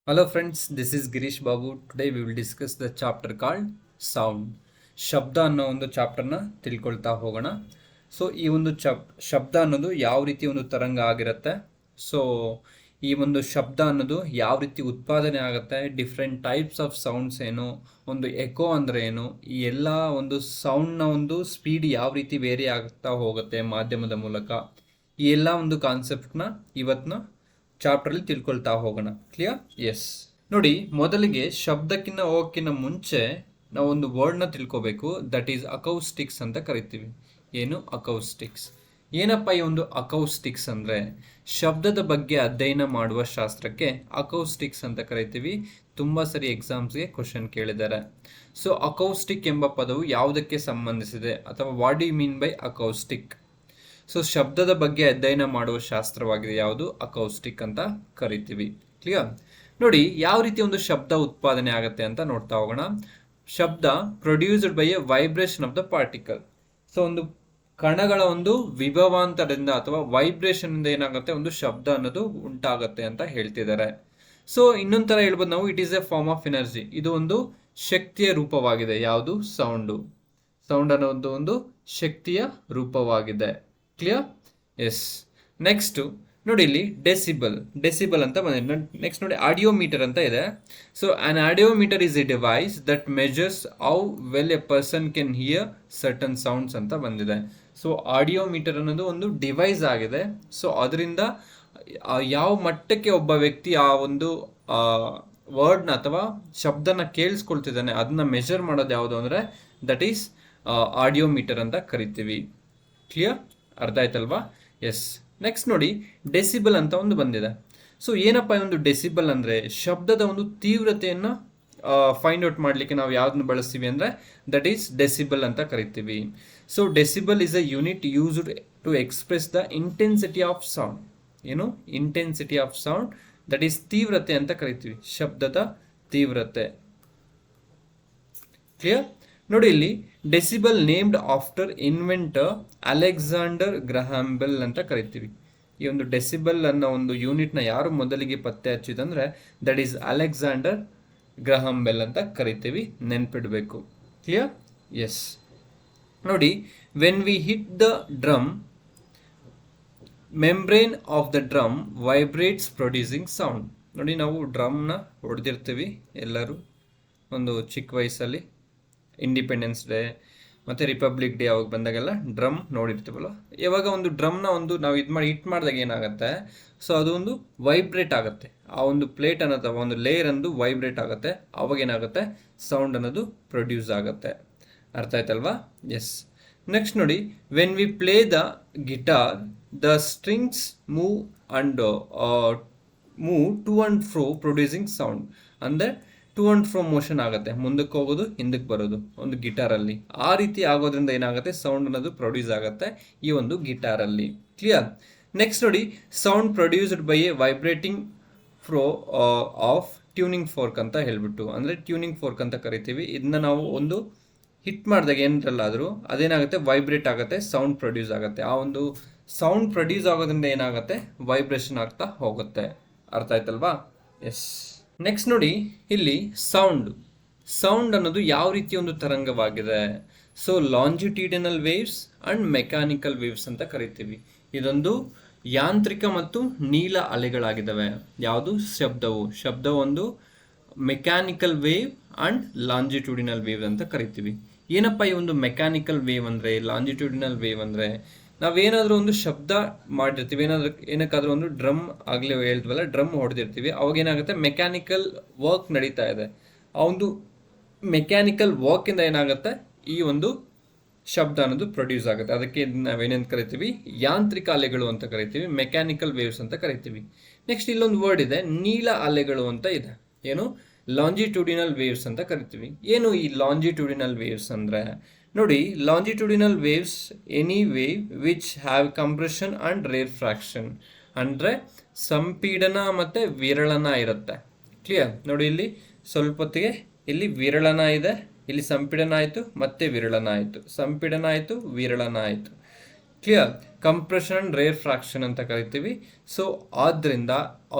Hello friends, this is Girish Babu. Today we will discuss the chapter called Sound. ಶಬ್ದ ಅನ್ನೋ ಒಂದು ಚಾಪ್ಟರ್ನ ತಿಳ್ಕೊಳ್ತಾ ಹೋಗೋಣ. ಸೊ ಈ ಒಂದು ಶಬ್ದ ಅನ್ನೋದು ಯಾವ ರೀತಿ ಒಂದು ತರಂಗ ಆಗಿರುತ್ತೆ, ಸೊ ಈ ಒಂದು ಶಬ್ದ ಅನ್ನೋದು ಯಾವ ರೀತಿ ಉತ್ಪಾದನೆ ಆಗುತ್ತೆ, ಡಿಫ್ರೆಂಟ್ ಟೈಪ್ಸ್ ಆಫ್ ಸೌಂಡ್ಸ್ ಏನು, ಒಂದು ಎಕೋ ಅಂದರೆ ಏನು, ಈ ಎಲ್ಲ ಒಂದು ಸೌಂಡ್ನ ಒಂದು ಸ್ಪೀಡ್ ಯಾವ ರೀತಿ ವೇರಿ ಆಗ್ತಾ ಹೋಗುತ್ತೆ ಮಾಧ್ಯಮದ ಮೂಲಕ, ಈ ಎಲ್ಲ ಒಂದು ಕಾನ್ಸೆಪ್ಟ್ನ ಇವತ್ತಿನ ಚಾಪ್ಟರ್ಲಿ ತಿಳ್ಕೊಳ್ತಾ ಹೋಗೋಣ. ಕ್ಲಿಯರ್? ಎಸ್. ನೋಡಿ, ಮೊದಲಿಗೆ ಶಬ್ದಕ್ಕಿಂತ ಹೋಗೋಕ್ಕಿಂತ ಮುಂಚೆ ನಾವು ಒಂದು ವರ್ಡ್ನ ತಿಳ್ಕೊಬೇಕು. ದಟ್ ಈಸ್ ಅಕೌಸ್ಟಿಕ್ಸ್ ಅಂತ ಕರಿತೀವಿ. ಏನು ಅಕೌಸ್ಟಿಕ್ಸ್? ಏನಪ್ಪ ಈ ಒಂದು ಅಕೌಸ್ಟಿಕ್ಸ್ ಅಂದರೆ, ಶಬ್ದದ ಬಗ್ಗೆ ಅಧ್ಯಯನ ಮಾಡುವ ಶಾಸ್ತ್ರಕ್ಕೆ ಅಕೌಸ್ಟಿಕ್ಸ್ ಅಂತ ಕರಿತೀವಿ. ತುಂಬ ಸರಿ ಎಕ್ಸಾಮ್ಸ್ಗೆ ಕ್ವಶನ್ ಕೇಳಿದ್ದಾರೆ. ಸೊ ಅಕೌಸ್ಟಿಕ್ ಎಂಬ ಪದವು ಯಾವುದಕ್ಕೆ ಸಂಬಂಧಿಸಿದೆ, ಅಥವಾ what do you mean by acoustic? So ಶಬ್ದದ ಬಗ್ಗೆ ಅಧ್ಯಯನ ಮಾಡುವ ಶಾಸ್ತ್ರವಾಗಿದೆ ಯಾವುದು? ಅಕೌಸ್ಟಿಕ್ ಅಂತ ಕರಿತೀವಿ. ಕ್ಲಿಯರ್? ನೋಡಿ, ಯಾವ ರೀತಿ ಒಂದು ಶಬ್ದ ಉತ್ಪಾದನೆ ಆಗುತ್ತೆ ಅಂತ ನೋಡ್ತಾ ಹೋಗೋಣ. ಶಬ್ದ produced by A vibration of the particle. So ಒಂದು ಕಣಗಳ ಒಂದು ವಿಭವಾಂತರದಿಂದ ಅಥವಾ ವೈಬ್ರೇಷನ್ ಇಂದ ಏನಾಗುತ್ತೆ, ಒಂದು ಶಬ್ದ ಅನ್ನೋದು ಉಂಟಾಗುತ್ತೆ ಅಂತ ಹೇಳ್ತಿದ್ದಾರೆ. ಸೊ ಇನ್ನೊಂದು ತರ ಹೇಳ್ಬೋದು ನಾವು, it is a form of energy. ಇದು ಒಂದು ಶಕ್ತಿಯ ರೂಪವಾಗಿದೆ. ಯಾವುದು? ಸೌಂಡು. ಸೌಂಡ್ ಅನ್ನೋದು ಒಂದು ಶಕ್ತಿಯ ರೂಪವಾಗಿದೆ. ಕ್ಲಿಯರ್? ಎಸ್. ನೆಕ್ಸ್ಟ್ ನೋಡಿ, ಇಲ್ಲಿ ಡೆಸಿಬಲ್ ಅಂತ ಬಂದಿದೆ. ನೆಕ್ಸ್ಟ್ ನೋಡಿ, ಆಡಿಯೋಮೀಟರ್ ಅಂತ ಇದೆ. So on audiometer is A device that measures how well A person can hear certain sounds ಅಂತ ಬಂದಿದೆ. ಸೊ ಆಡಿಯೋಮೀಟರ್ ಅನ್ನೋದು ಒಂದು ಡಿವೈಸ್ ಆಗಿದೆ. ಸೊ ಅದರಿಂದ ಯಾವ ಮಟ್ಟಕ್ಕೆ ಒಬ್ಬ ವ್ಯಕ್ತಿ ಆ ಒಂದು ವರ್ಡ್ನ ಅಥವಾ ಶಬ್ದನ ಕೇಳಿಸ್ಕೊಳ್ತಿದ್ದಾನೆ ಅದನ್ನ ಮೆಜರ್ ಮಾಡೋದು ಯಾವುದು ಅಂದರೆ ದಟ್ ಈಸ್ ಆಡಿಯೋಮೀಟರ್ ಅಂತ ಕರಿತೀವಿ. ಕ್ಲಿಯರ್? ಅರ್ಥ ಆಯ್ತಲ್ವಾ? ಎಸ್. ನೆಕ್ಸ್ಟ್ ನೋಡಿ, ಡೆಸಿಬಲ್ ಅಂತ ಒಂದು ಬಂದಿದೆ. ಸೊ ಏನಪ್ಪ ಒಂದು ಡೆಸಿಬಲ್ ಅಂದರೆ, ಶಬ್ದದ ಒಂದು ತೀವ್ರತೆಯನ್ನು ಫೈಂಡ್ ಔಟ್ ಮಾಡಲಿಕ್ಕೆ ನಾವು ಯಾವ್ದನ್ನ ಬಳಸ್ತೀವಿ ಅಂದರೆ ದಟ್ ಈಸ್ ಡೆಸಿಬಲ್ ಅಂತ ಕರಿತೀವಿ. So decibel is a unit used to express the intensity of sound. ಏನು? Intensity of sound, that is ತೀವ್ರತೆ ಅಂತ ಕರಿತೀವಿ, ಶಬ್ದದ ತೀವ್ರತೆ. ಕ್ಲಿಯರ್? ನೋಡಿ, ಇಲ್ಲಿ decibel named after inventor Alexander Graham Bell ಅಂತ ಕರಿತೀವಿ. ಈ ಒಂದು ಡೆಸಿಬಲ್ ಅನ್ನೋ ಒಂದು ಯೂನಿಟ್ನ ಯಾರು ಮೊದಲಿಗೆ ಪತ್ತೆ ಹಚ್ಚಿದಂದ್ರೆ that is Alexander Graham Bell ಅಂತ ಕರಿತೀವಿ. ನೆನ್ಪಿಡ್ಬೇಕು. ಕ್ಲಿಯರ್? ಎಸ್. ನೋಡಿ, when we hit the drum, membrane of the drum vibrates producing sound. ನೋಡಿ, ನಾವು ಡ್ರಮ್ನ ಹೊಡೆದಿರ್ತೀವಿ ಎಲ್ಲರೂ ಒಂದು ಚಿಕ್ಕ ವಯಸ್ಸಲ್ಲಿ. ಇಂಡಿಪೆಂಡೆನ್ಸ್ ಡೇ ಮತ್ತು ರಿಪಬ್ಲಿಕ್ ಡೇ ಅವಾಗ ಬಂದಾಗೆಲ್ಲ ಡ್ರಮ್ ನೋಡಿರ್ತೀವಲ್ಲ, ಯಾವಾಗ ಒಂದು ಡ್ರಮ್ನ ಒಂದು ನಾವು ಹಿಟ್ ಮಾಡಿದಾಗ ಏನಾಗುತ್ತೆ, ಸೊ ಅದು ಒಂದು ವೈಬ್ರೇಟ್ ಆಗುತ್ತೆ. ಆ ಒಂದು ಪ್ಲೇಟ್ ಅನ್ನೋದು ಒಂದು ಲೇಯರ್ ಅಂದು ವೈಬ್ರೇಟ್ ಆಗುತ್ತೆ. ಅವಾಗ ಏನಾಗುತ್ತೆ, ಸೌಂಡ್ ಅನ್ನೋದು ಪ್ರೊಡ್ಯೂಸ್ ಆಗುತ್ತೆ. ಅರ್ಥ ಆಯ್ತಲ್ವಾ? ಎಸ್. ನೆಕ್ಸ್ಟ್ ನೋಡಿ, when we play the guitar the strings move to and fro producing sound. ಅಂದರೆ ಟು ಅಂಡ್ ಫ್ರೋ ಮೋಷನ್ ಆಗುತ್ತೆ, ಮುಂದಕ್ಕೆ ಹೋಗೋದು ಹಿಂದಕ್ಕೆ ಬರೋದು ಒಂದು ಗಿಟಾರಲ್ಲಿ. ಆ ರೀತಿ ಆಗೋದ್ರಿಂದ ಏನಾಗುತ್ತೆ, ಸೌಂಡ್ ಅನ್ನೋದು ಪ್ರೊಡ್ಯೂಸ್ ಆಗುತ್ತೆ ಈ ಒಂದು ಗಿಟಾರಲ್ಲಿ. ಕ್ಲಿಯರ್? ನೆಕ್ಸ್ಟ್ ನೋಡಿ, sound produced by A vibrating pro of tuning fork ಅಂತ ಹೇಳ್ಬಿಟ್ಟು, ಅಂದರೆ ಟ್ಯೂನಿಂಗ್ ಫೋರ್ಕ್ ಅಂತ ಕರಿತೀವಿ. ಇದನ್ನ ನಾವು ಒಂದು ಹಿಟ್ ಮಾಡಿದಾಗ ಏನರಲ್ಲಾದರೂ ಅದೇನಾಗುತ್ತೆ, ವೈಬ್ರೇಟ್ ಆಗುತ್ತೆ, ಸೌಂಡ್ ಪ್ರೊಡ್ಯೂಸ್ ಆಗುತ್ತೆ. ಆ ಒಂದು ಸೌಂಡ್ ಪ್ರೊಡ್ಯೂಸ್ ಆಗೋದ್ರಿಂದ ಏನಾಗುತ್ತೆ, ವೈಬ್ರೇಷನ್ ಆಗ್ತಾ ಹೋಗುತ್ತೆ. ಅರ್ಥ ಆಯ್ತಲ್ವಾ? ಎಸ್. ನೆಕ್ಸ್ಟ್ ನೋಡಿ, ಇಲ್ಲಿ ಸೌಂಡ್ ಅನ್ನೋದು ಯಾವ ರೀತಿ ಒಂದು ತರಂಗವಾಗಿದೆ. So longitudinal waves and mechanical waves ಅಂತ ಕರಿತೀವಿ. ಇದೊಂದು ಯಾಂತ್ರಿಕ ಮತ್ತು ನೀಲ ಅಲೆಗಳಾಗಿದ್ದಾವೆ. ಯಾವುದು? ಶಬ್ದ ಒಂದು mechanical wave and longitudinal wave ಅಂತ ಕರಿತೀವಿ. ಏನಪ್ಪ ಈ ಒಂದು ಮೆಕ್ಯಾನಿಕಲ್ ವೇವ್ ಅಂದರೆ, ಲಾಂಜಿಟ್ಯೂಡಿನಲ್ ವೇವ್ ಅಂದರೆ, ನಾವೇನಾದರೂ ಒಂದು ಶಬ್ದ ಮಾಡಿರ್ತೀವಿ, ಏನಕ್ಕಾದ್ರೂ ಒಂದು ಡ್ರಮ್ ಆಗಲೇ ಹೇಳ್ತೀವಲ್ಲ, ಡ್ರಮ್ ಹೊಡೆದಿರ್ತೀವಿ, ಅವಾಗ ಏನಾಗುತ್ತೆ, ಮೆಕ್ಯಾನಿಕಲ್ ವರ್ಕ್ ನಡೀತಾ ಇದೆ. ಆ ಒಂದು ಮೆಕ್ಯಾನಿಕಲ್ ವರ್ಕಿಂದ ಏನಾಗುತ್ತೆ, ಈ ಒಂದು ಶಬ್ದ ಅನ್ನೋದು ಪ್ರೊಡ್ಯೂಸ್ ಆಗುತ್ತೆ. ಅದಕ್ಕೆ ನಾವೇನೇನು ಕರಿತೀವಿ, ಯಾಂತ್ರಿಕ ಅಲೆಗಳು ಅಂತ ಕರಿತೀವಿ, ಮೆಕ್ಯಾನಿಕಲ್ ವೇವ್ಸ್ ಅಂತ ಕರಿತೀವಿ. ನೆಕ್ಸ್ಟ್ ಇಲ್ಲೊಂದು ವರ್ಡ್ ಇದೆ, ನೀಲ ಅಲೆಗಳು ಅಂತ ಇದೆ. ಏನು? ಲಾಂಜಿಟ್ಯೂಡಿನಲ್ ವೇವ್ಸ್ ಅಂತ ಕರಿತೀವಿ. ಏನು ಈ ಲಾಂಜಿಟ್ಯೂಡಿನಲ್ ವೇವ್ಸ್ ಅಂದರೆ, ನೋಡಿ, longitudinal waves any wave which have compression and rarefaction, ಅಂದರೆ ಸಂಪೀಡನ ಮತ್ತು ವಿರಳನ ಇರುತ್ತೆ. ಕ್ಲಿಯರ್? ನೋಡಿ, ಇಲ್ಲಿ ಸ್ವಲ್ಪ ಹೊತ್ತಿಗೆ ಇಲ್ಲಿ ವಿರಳನ ಇದೆ, ಇಲ್ಲಿ ಸಂಪೀಡನ ಆಯಿತು ಮತ್ತೆ ವಿರಳನ ಆಯಿತು, ಸಂಪೀಡನ ಆಯಿತು ವಿರಳನ ಆಯಿತು. Clear. Compression and rarefaction ಅಂತ ಕರಿತೀವಿ. ಸೊ ಆದ್ದರಿಂದ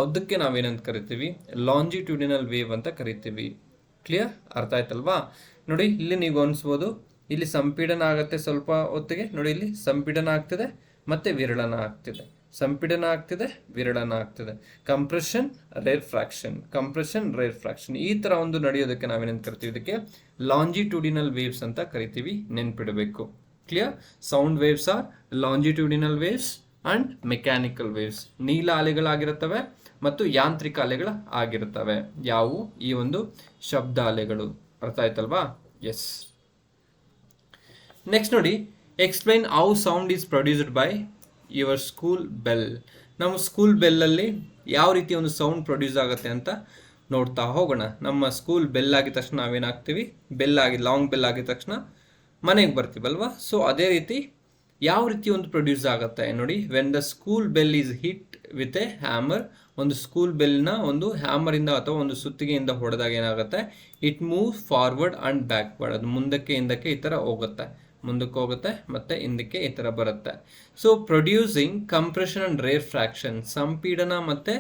ಅದಕ್ಕೆ ನಾವೇನಂತ ಕರಿತೀವಿ, ಲಾಂಜಿಟ್ಯೂಡಿನಲ್ ವೇವ್ ಅಂತ ಕರಿತೀವಿ. ಕ್ಲಿಯರ್, ಅರ್ಥ ಆಯ್ತಲ್ವಾ? ನೋಡಿ ಇಲ್ಲಿ ನೀವು ಅನಿಸ್ಬೋದು, ಇಲ್ಲಿ ಸಂಪೀಡನ ಆಗುತ್ತೆ ಸ್ವಲ್ಪ ಹೊತ್ತಿಗೆ. ನೋಡಿ ಇಲ್ಲಿ ಸಂಪೀಡನ ಆಗ್ತಿದೆ ಮತ್ತೆ ವಿರಳನ ಆಗ್ತಿದೆ, ಸಂಪೀಡನ ಆಗ್ತಿದೆ ವಿರಳನ ಆಗ್ತಿದೆ. Compression rarefaction, compression rarefaction, ಈ ತರ ಒಂದು ನಡೆಯೋದಕ್ಕೆ ನಾವೇನಂತ ಕರಿತೀವಿ, ಇದಕ್ಕೆ ಲಾಂಜಿಟ್ಯೂಡಿನಲ್ ವೇವ್ಸ್ ಅಂತ ಕರಿತೀವಿ. ನೆನ್ಪಿಡಬೇಕು. Clear. Sound waves are longitudinal waves and mechanical waves. ನೀಲ ಅಲೆಗಳಾಗಿರುತ್ತವೆ ಮತ್ತು ಯಾಂತ್ರಿಕ ಅಲೆಗಳು ಆಗಿರುತ್ತವೆ. ಯಾವುವು? ಈ ಒಂದು ಶಬ್ದ ಅಲೆಗಳು. ಅರ್ಥ ಆಯ್ತಲ್ವಾ? ಎಸ್. ನೆಕ್ಸ್ಟ್ ನೋಡಿ, explain how sound is produced by your school bell. ನಮ್ಮ ಸ್ಕೂಲ್ ಬೆಲ್ಲಲ್ಲಿ ಯಾವ ರೀತಿ ಒಂದು ಸೌಂಡ್ ಪ್ರೊಡ್ಯೂಸ್ ಆಗುತ್ತೆ ಅಂತ ನೋಡ್ತಾ ಹೋಗೋಣ. ನಮ್ಮ ಸ್ಕೂಲ್ ಬೆಲ್ ಆಗಿದ ತಕ್ಷಣ ನಾವೇನಾಗ್ತೀವಿ, ಬೆಲ್ ಆಗಿ ಲಾಂಗ್ ಬೆಲ್ ಆಗಿದ ತಕ್ಷಣ ಮನೆಗೆ ಬರ್ತೀವಲ್ವಾ? ಸೊ ಅದೇ ರೀತಿ ಯಾವ ರೀತಿ ಒಂದು ಪ್ರೊಡ್ಯೂಸ್ ಆಗುತ್ತೆ ನೋಡಿ. When the school bell is hit with A hammer, ಒಂದು ಸ್ಕೂಲ್ ಬೆಲ್ನ ಒಂದು ಹ್ಯಾಮರಿಂದ ಅಥವಾ ಒಂದು ಸುತ್ತಿಗೆಯಿಂದ ಹೊಡೆದಾಗ ಏನಾಗುತ್ತೆ, it move forward and backward. ಅದು ಮುಂದಕ್ಕೆ ಹಿಂದಕ್ಕೆ ಈ ಥರ ಹೋಗುತ್ತೆ, ಮುಂದಕ್ಕೆ ಹೋಗುತ್ತೆ ಮತ್ತೆ ಹಿಂದಕ್ಕೆ ಈ ಥರ ಬರುತ್ತೆ. So producing compression and rarefaction, ಸಂಪೀಡನ ಮತ್ತೆ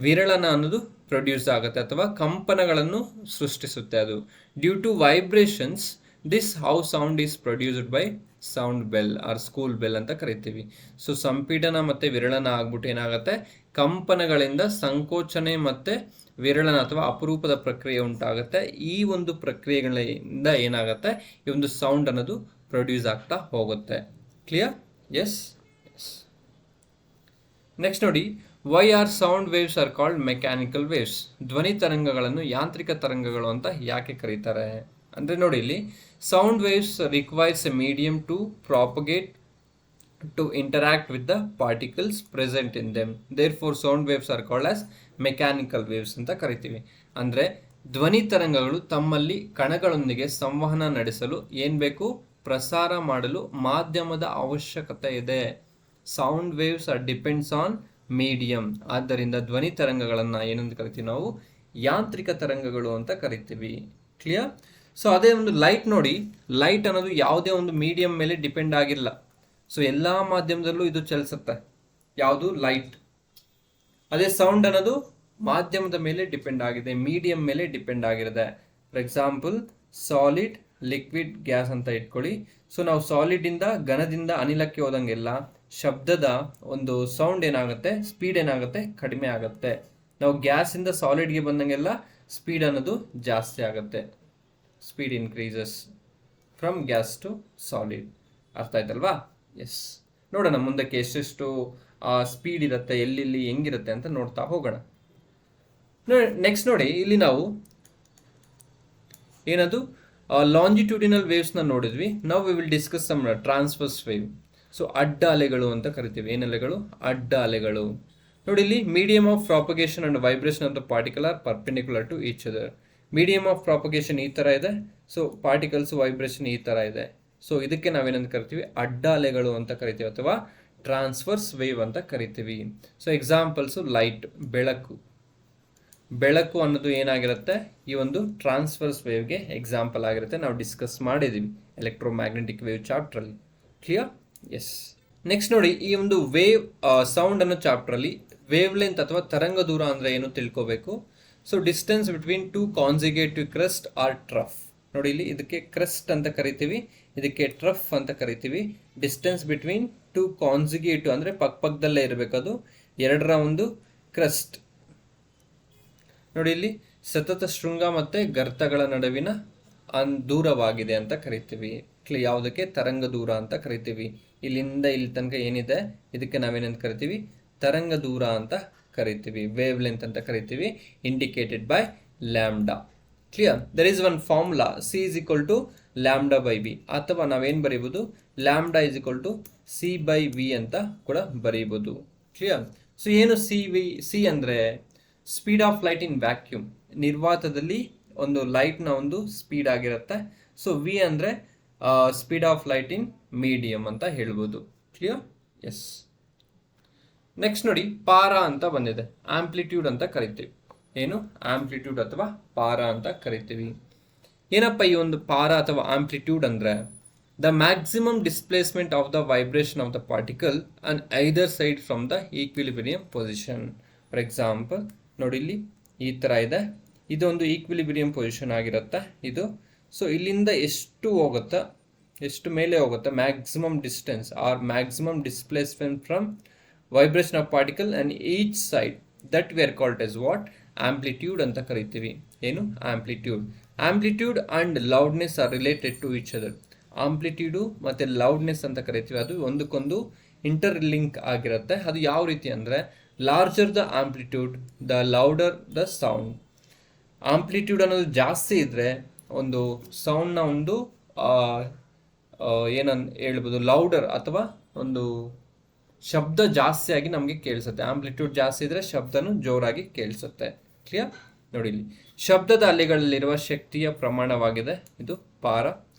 ವಿರಳನ ಅನ್ನೋದು ಪ್ರೊಡ್ಯೂಸ್ ಆಗುತ್ತೆ ಅಥವಾ ಕಂಪನಗಳನ್ನು ಸೃಷ್ಟಿಸುತ್ತೆ ಅದು. Due to vibrations, this how sound is produced by sound bell or school bell ಅಂತ ಕರಿತೀವಿ. ಸೊ ಸಂಪೀಡನ ಮತ್ತೆ ವಿರಳನ ಆಗ್ಬಿಟ್ಟು ಏನಾಗುತ್ತೆ, ಕಂಪನಗಳಿಂದ ಸಂಕೋಚನೆ ಮತ್ತೆ ವಿರಳನ ಅಥವಾ ಅಪರೂಪದ ಪ್ರಕ್ರಿಯೆ ಉಂಟಾಗುತ್ತೆ. ಈ ಒಂದು ಪ್ರಕ್ರಿಯೆಗಳಿಂದ ಏನಾಗುತ್ತೆ, ಈ ಒಂದು ಸೌಂಡ್ ಅನ್ನೋದು ಪ್ರೊಡ್ಯೂಸ್ ಆಗ್ತಾ ಹೋಗುತ್ತೆ. ಕ್ಲಿಯರ್? ಎಸ್. ನೆಕ್ಸ್ಟ್ ನೋಡಿ, why are sound waves are called mechanical waves. ಧ್ವನಿ ತರಂಗಗಳನ್ನು ಯಾಂತ್ರಿಕ ತರಂಗಗಳು ಅಂತ ಯಾಕೆ ಕರೀತಾರೆ ಅಂದರೆ ನೋಡಿ, ಇಲ್ಲಿ sound waves requires a medium to propagate to interact with the particles present in them. Therefore sound waves are called as mechanical waves ಅಂತ ಕರಿತೀವಿ. ಅಂದರೆ ಧ್ವನಿ ತರಂಗಗಳು ತಮ್ಮಲ್ಲಿ ಕಣಗಳೊಂದಿಗೆ ಸಂವಹನ ನಡೆಸಲು ಏನು ಬೇಕು, ಪ್ರಸಾರ ಮಾಡಲು ಮಾಧ್ಯಮದ ಅವಶ್ಯಕತೆ ಇದೆ. Sound waves R depends on medium. ಆದ್ದರಿಂದ ಧ್ವನಿ ತರಂಗಗಳನ್ನು ಏನಂತ ಕರಿತೀವಿ ನಾವು, ಯಾಂತ್ರಿಕ ತರಂಗಗಳು ಅಂತ ಕರಿತೀವಿ. ಕ್ಲಿಯರ್? ಸೊ ಅದೇ ಒಂದು ಲೈಟ್ ನೋಡಿ, ಲೈಟ್ ಅನ್ನೋದು ಯಾವುದೇ ಒಂದು ಮೀಡಿಯಂ ಮೇಲೆ ಡಿಪೆಂಡ್ ಆಗಿಲ್ಲ. ಸೊ ಎಲ್ಲ ಮಾಧ್ಯಮದಲ್ಲೂ ಇದು ಚಲಿಸುತ್ತೆ. ಯಾವುದು? ಲೈಟ್. ಅದೇ ಸೌಂಡ್ ಅನ್ನೋದು ಮಾಧ್ಯಮದ ಮೇಲೆ ಡಿಪೆಂಡ್ ಆಗಿದೆ, ಮೀಡಿಯಂ ಮೇಲೆ ಡಿಪೆಂಡ್ ಆಗಿರುತ್ತೆ. For example solid, liquid, gas ಅಂತ ಇಟ್ಕೊಳ್ಳಿ. ಸೊ ನಾವು ಸಾಲಿಡಿಂದ ಘನದಿಂದ ಅನಿಲಕ್ಕೆ ಹೋದಂಗೆಲ್ಲ ಶಬ್ದದ ಒಂದು ಸೌಂಡ್ ಏನಾಗುತ್ತೆ, ಸ್ಪೀಡ್ ಏನಾಗುತ್ತೆ, ಕಡಿಮೆ ಆಗುತ್ತೆ. ನಾವು ಗ್ಯಾಸಿಂದ ಸಾಲಿಡ್ಗೆ ಬಂದಂಗೆಲ್ಲ ಸ್ಪೀಡ್ ಅನ್ನೋದು ಜಾಸ್ತಿ ಆಗುತ್ತೆ. Speed increases from gas to solid. ಅರ್ಥ ಆಯ್ತಲ್ವಾ? ಎಸ್. ನೋಡೋಣ ಮುಂದಕ್ಕೆ ಎಷ್ಟೆಷ್ಟು ಸ್ಪೀಡ್ ಇರುತ್ತೆ, ಎಲ್ಲೆಲ್ಲಿ ಹೆಂಗಿರುತ್ತೆ ಅಂತ ನೋಡ್ತಾ ಹೋಗೋಣ. ನೆಕ್ಸ್ಟ್ ನೋಡಿ, ಇಲ್ಲಿ ನಾವು ಏನದು ಲಾಂಜಿಟ್ಯೂಡಿನಲ್ ವೇವ್ಸ್ನ ನೋಡಿದ್ವಿ. ನಾವು we will discuss some transverse wave. So ಅಡ್ಡ ಅಲೆಗಳು ಅಂತ ಕರಿತೀವಿ. ಏನು ಅಲೆಗಳು? ಅಡ್ಡ ಅಲೆಗಳು. ನೋಡಿ ಇಲ್ಲಿ medium of propagation and vibration of the particle are perpendicular to each other. Medium of propagation ಈ ಥರ ಇದೆ, ಸೊ ಪಾರ್ಟಿಕಲ್ಸ್ ವೈಬ್ರೇಷನ್ ಈ ಥರ ಇದೆ. ಸೊ ಇದಕ್ಕೆ ನಾವೇನಂತ ಕರಿತೀವಿ, ಅಡ್ಡ ಅಲೆಗಳು ಅಂತ ಕರಿತೀವಿ ಅಥವಾ ಟ್ರಾನ್ಸ್ವರ್ಸ್ ವೇವ್ ಅಂತ ಕರಿತೀವಿ. ಸೊ ಎಕ್ಸಾಂಪಲ್ಸು ಲೈಟ್, ಬೆಳಕು. ಬೆಳಕು ಅನ್ನೋದು ಏನಾಗಿರುತ್ತೆ, ಈ ಒಂದು ಟ್ರಾನ್ಸ್ವರ್ಸ್ ವೇವ್ಗೆ ಎಕ್ಸಾಂಪಲ್ ಆಗಿರುತ್ತೆ. ನಾವು ಡಿಸ್ಕಸ್ ಮಾಡಿದ್ದೀವಿ ಎಲೆಕ್ಟ್ರೋಮ್ಯಾಗ್ನೆಟಿಕ್ ವೇವ್ ಚಾಪ್ಟ್ರಲ್ಲಿ. ಕ್ಲಿಯರ್? ಎಸ್. ನೆಕ್ಸ್ಟ್ ನೋಡಿ, ಈ ಒಂದು ವೇವ್ ಸೌಂಡ್ ಅನ್ನೋ ಚಾಪ್ಟ್ರಲ್ಲಿ ವೇವ್ ಲೆಂತ್ ಅಥವಾ ತರಂಗ ದೂರ ಅಂದರೆ ಏನು ತಿಳ್ಕೋಬೇಕು. So distance between two consecutive crest or trough. ನೋಡಿ ಇಲ್ಲಿ ಇದಕ್ಕೆ ಕ್ರಸ್ಟ್ ಅಂತ ಕರಿತೀವಿ, ಇದಕ್ಕೆ ಟ್ರಫ್ ಅಂತ ಕರಿತೀವಿ. ಡಿಸ್ಟೆನ್ಸ್ ಬಿಟ್ವೀನ್ ಟು ಕಾನ್ಸಿಗೇಟಿವ್ ಅಂದರೆ ಪಕ್ಕದಲ್ಲೇ ಇರಬೇಕದು ಎರಡರ ಒಂದು ಕ್ರಸ್ಟ್. ನೋಡಿ ಇಲ್ಲಿ ಸತತ ಶೃಂಗ ಮತ್ತು ಗರ್ತಗಳ ನಡುವಿನ ದೂರವಾಗಿದೆ ಅಂತ ಕರಿತೀವಿ. ಯಾವುದಕ್ಕೆ? ತರಂಗ ದೂರ ಅಂತ ಕರಿತೀವಿ. ಇಲ್ಲಿಂದ ಇಲ್ಲಿ ತನಕ ಏನಿದೆ ಇದಕ್ಕೆ ನಾವೇನಂತ ಕರಿತೀವಿ, ತರಂಗ ದೂರ ಅಂತ ಕರಿತೀವಿ. ವೇವ್ ಲೆಂತ್ ಅಂತ ಕರಿತೀವಿ, indicated by lambda. Clear? There is one formula, c is equal to lambda by b, ಅಥವಾ ನಾವೇನು ಬರೀಬೋದು, lambda is equal to c by v ಅಂತ ಕೂಡ ಬರೀಬೋದು. ಕ್ಲಿಯರ್? ಸೊ ಏನು ಸಿ ಅಂದರೆ speed of light in vacuum. ನಿರ್ವಾತದಲ್ಲಿ ಒಂದು ಲೈಟ್ನ ಒಂದು ಸ್ಪೀಡ್ ಆಗಿರುತ್ತೆ. ಸೊ ವಿ ಅಂದರೆ speed of light in medium ಅಂತ ಹೇಳ್ಬೋದು. ಕ್ಲಿಯರ್? ಎಸ್. ನೆಕ್ಸ್ಟ್ ನೋಡಿ, ಪಾರ ಅಂತ ಬಂದಿದೆ, ಆಂಪ್ಲಿಟ್ಯೂಡ್ ಅಂತ ಕರಿತೀವಿ. ಏನು? ಆಂಪ್ಲಿಟ್ಯೂಡ್ ಅಥವಾ ಪಾರ ಅಂತ ಕರಿತೀವಿ. ಏನಪ್ಪ ಈ ಒಂದು ಪಾರ ಅಥವಾ ಆಂಪ್ಲಿಟ್ಯೂಡ್ ಅಂದರೆ, the maximum displacement of the vibration of the particle on either side from the equilibrium position. For example ನೋಡಿ ಇಲ್ಲಿ ಈ ಥರ ಇದೆ, ಇದೊಂದು ಈಕ್ವಿಲಿಬ್ರಿಯಂ ಪೊಸಿಷನ್ ಆಗಿರುತ್ತೆ ಇದು. ಸೊ ಇಲ್ಲಿಂದ ಎಷ್ಟು ಹೋಗುತ್ತಾ, ಎಷ್ಟು ಮೇಲೆ ಹೋಗುತ್ತೆ, maximum distance or maximum displacement from vibration of particle on each side, that we are called as what, amplitude ಅಂತ ಕರಿತೀವಿ. ಏನು amplitude. Amplitude and loudness are related to each other. Amplitude ಮತ್ತು ಲೌಡ್ನೆಸ್ ಅಂತ ಕರಿತೀವಿ, ಅದು ಒಂದಕ್ಕೊಂದು ಇಂಟರ್ ಲಿಂಕ್ ಆಗಿರುತ್ತೆ. ಅದು ಯಾವ ರೀತಿ ಅಂದರೆ, larger the amplitude the louder the sound. Amplitude ಅನ್ನೋದು ಜಾಸ್ತಿ ಇದ್ದರೆ ಒಂದು ಸೌಂಡ್ನ ಒಂದು ಏನನ್ನು ಹೇಳ್ಬೋದು, ಲೌಡರ್ ಅಥವಾ ಒಂದು ಶಬ್ದ ಜಾಸ್ತಿಯಾಗಿ ನಮಗೆ ಕೇಳಿಸುತ್ತೆ. ಆಂಪ್ಲಿಟ್ಯೂಡ್ ಜಾಸ್ತಿ ಇದ್ದರೆ ಶಬ್ದನೂ ಜೋರಾಗಿ ಕೇಳಿಸುತ್ತೆ. ಕ್ಲಿಯರ್? ನೋಡಿ ಇಲ್ಲಿ ಶಬ್ದದ ಅಲೆಗಳಲ್ಲಿರುವ ಶಕ್ತಿಯ ಪ್ರಮಾಣವಾಗಿದೆ ಇದು ಪಾರ.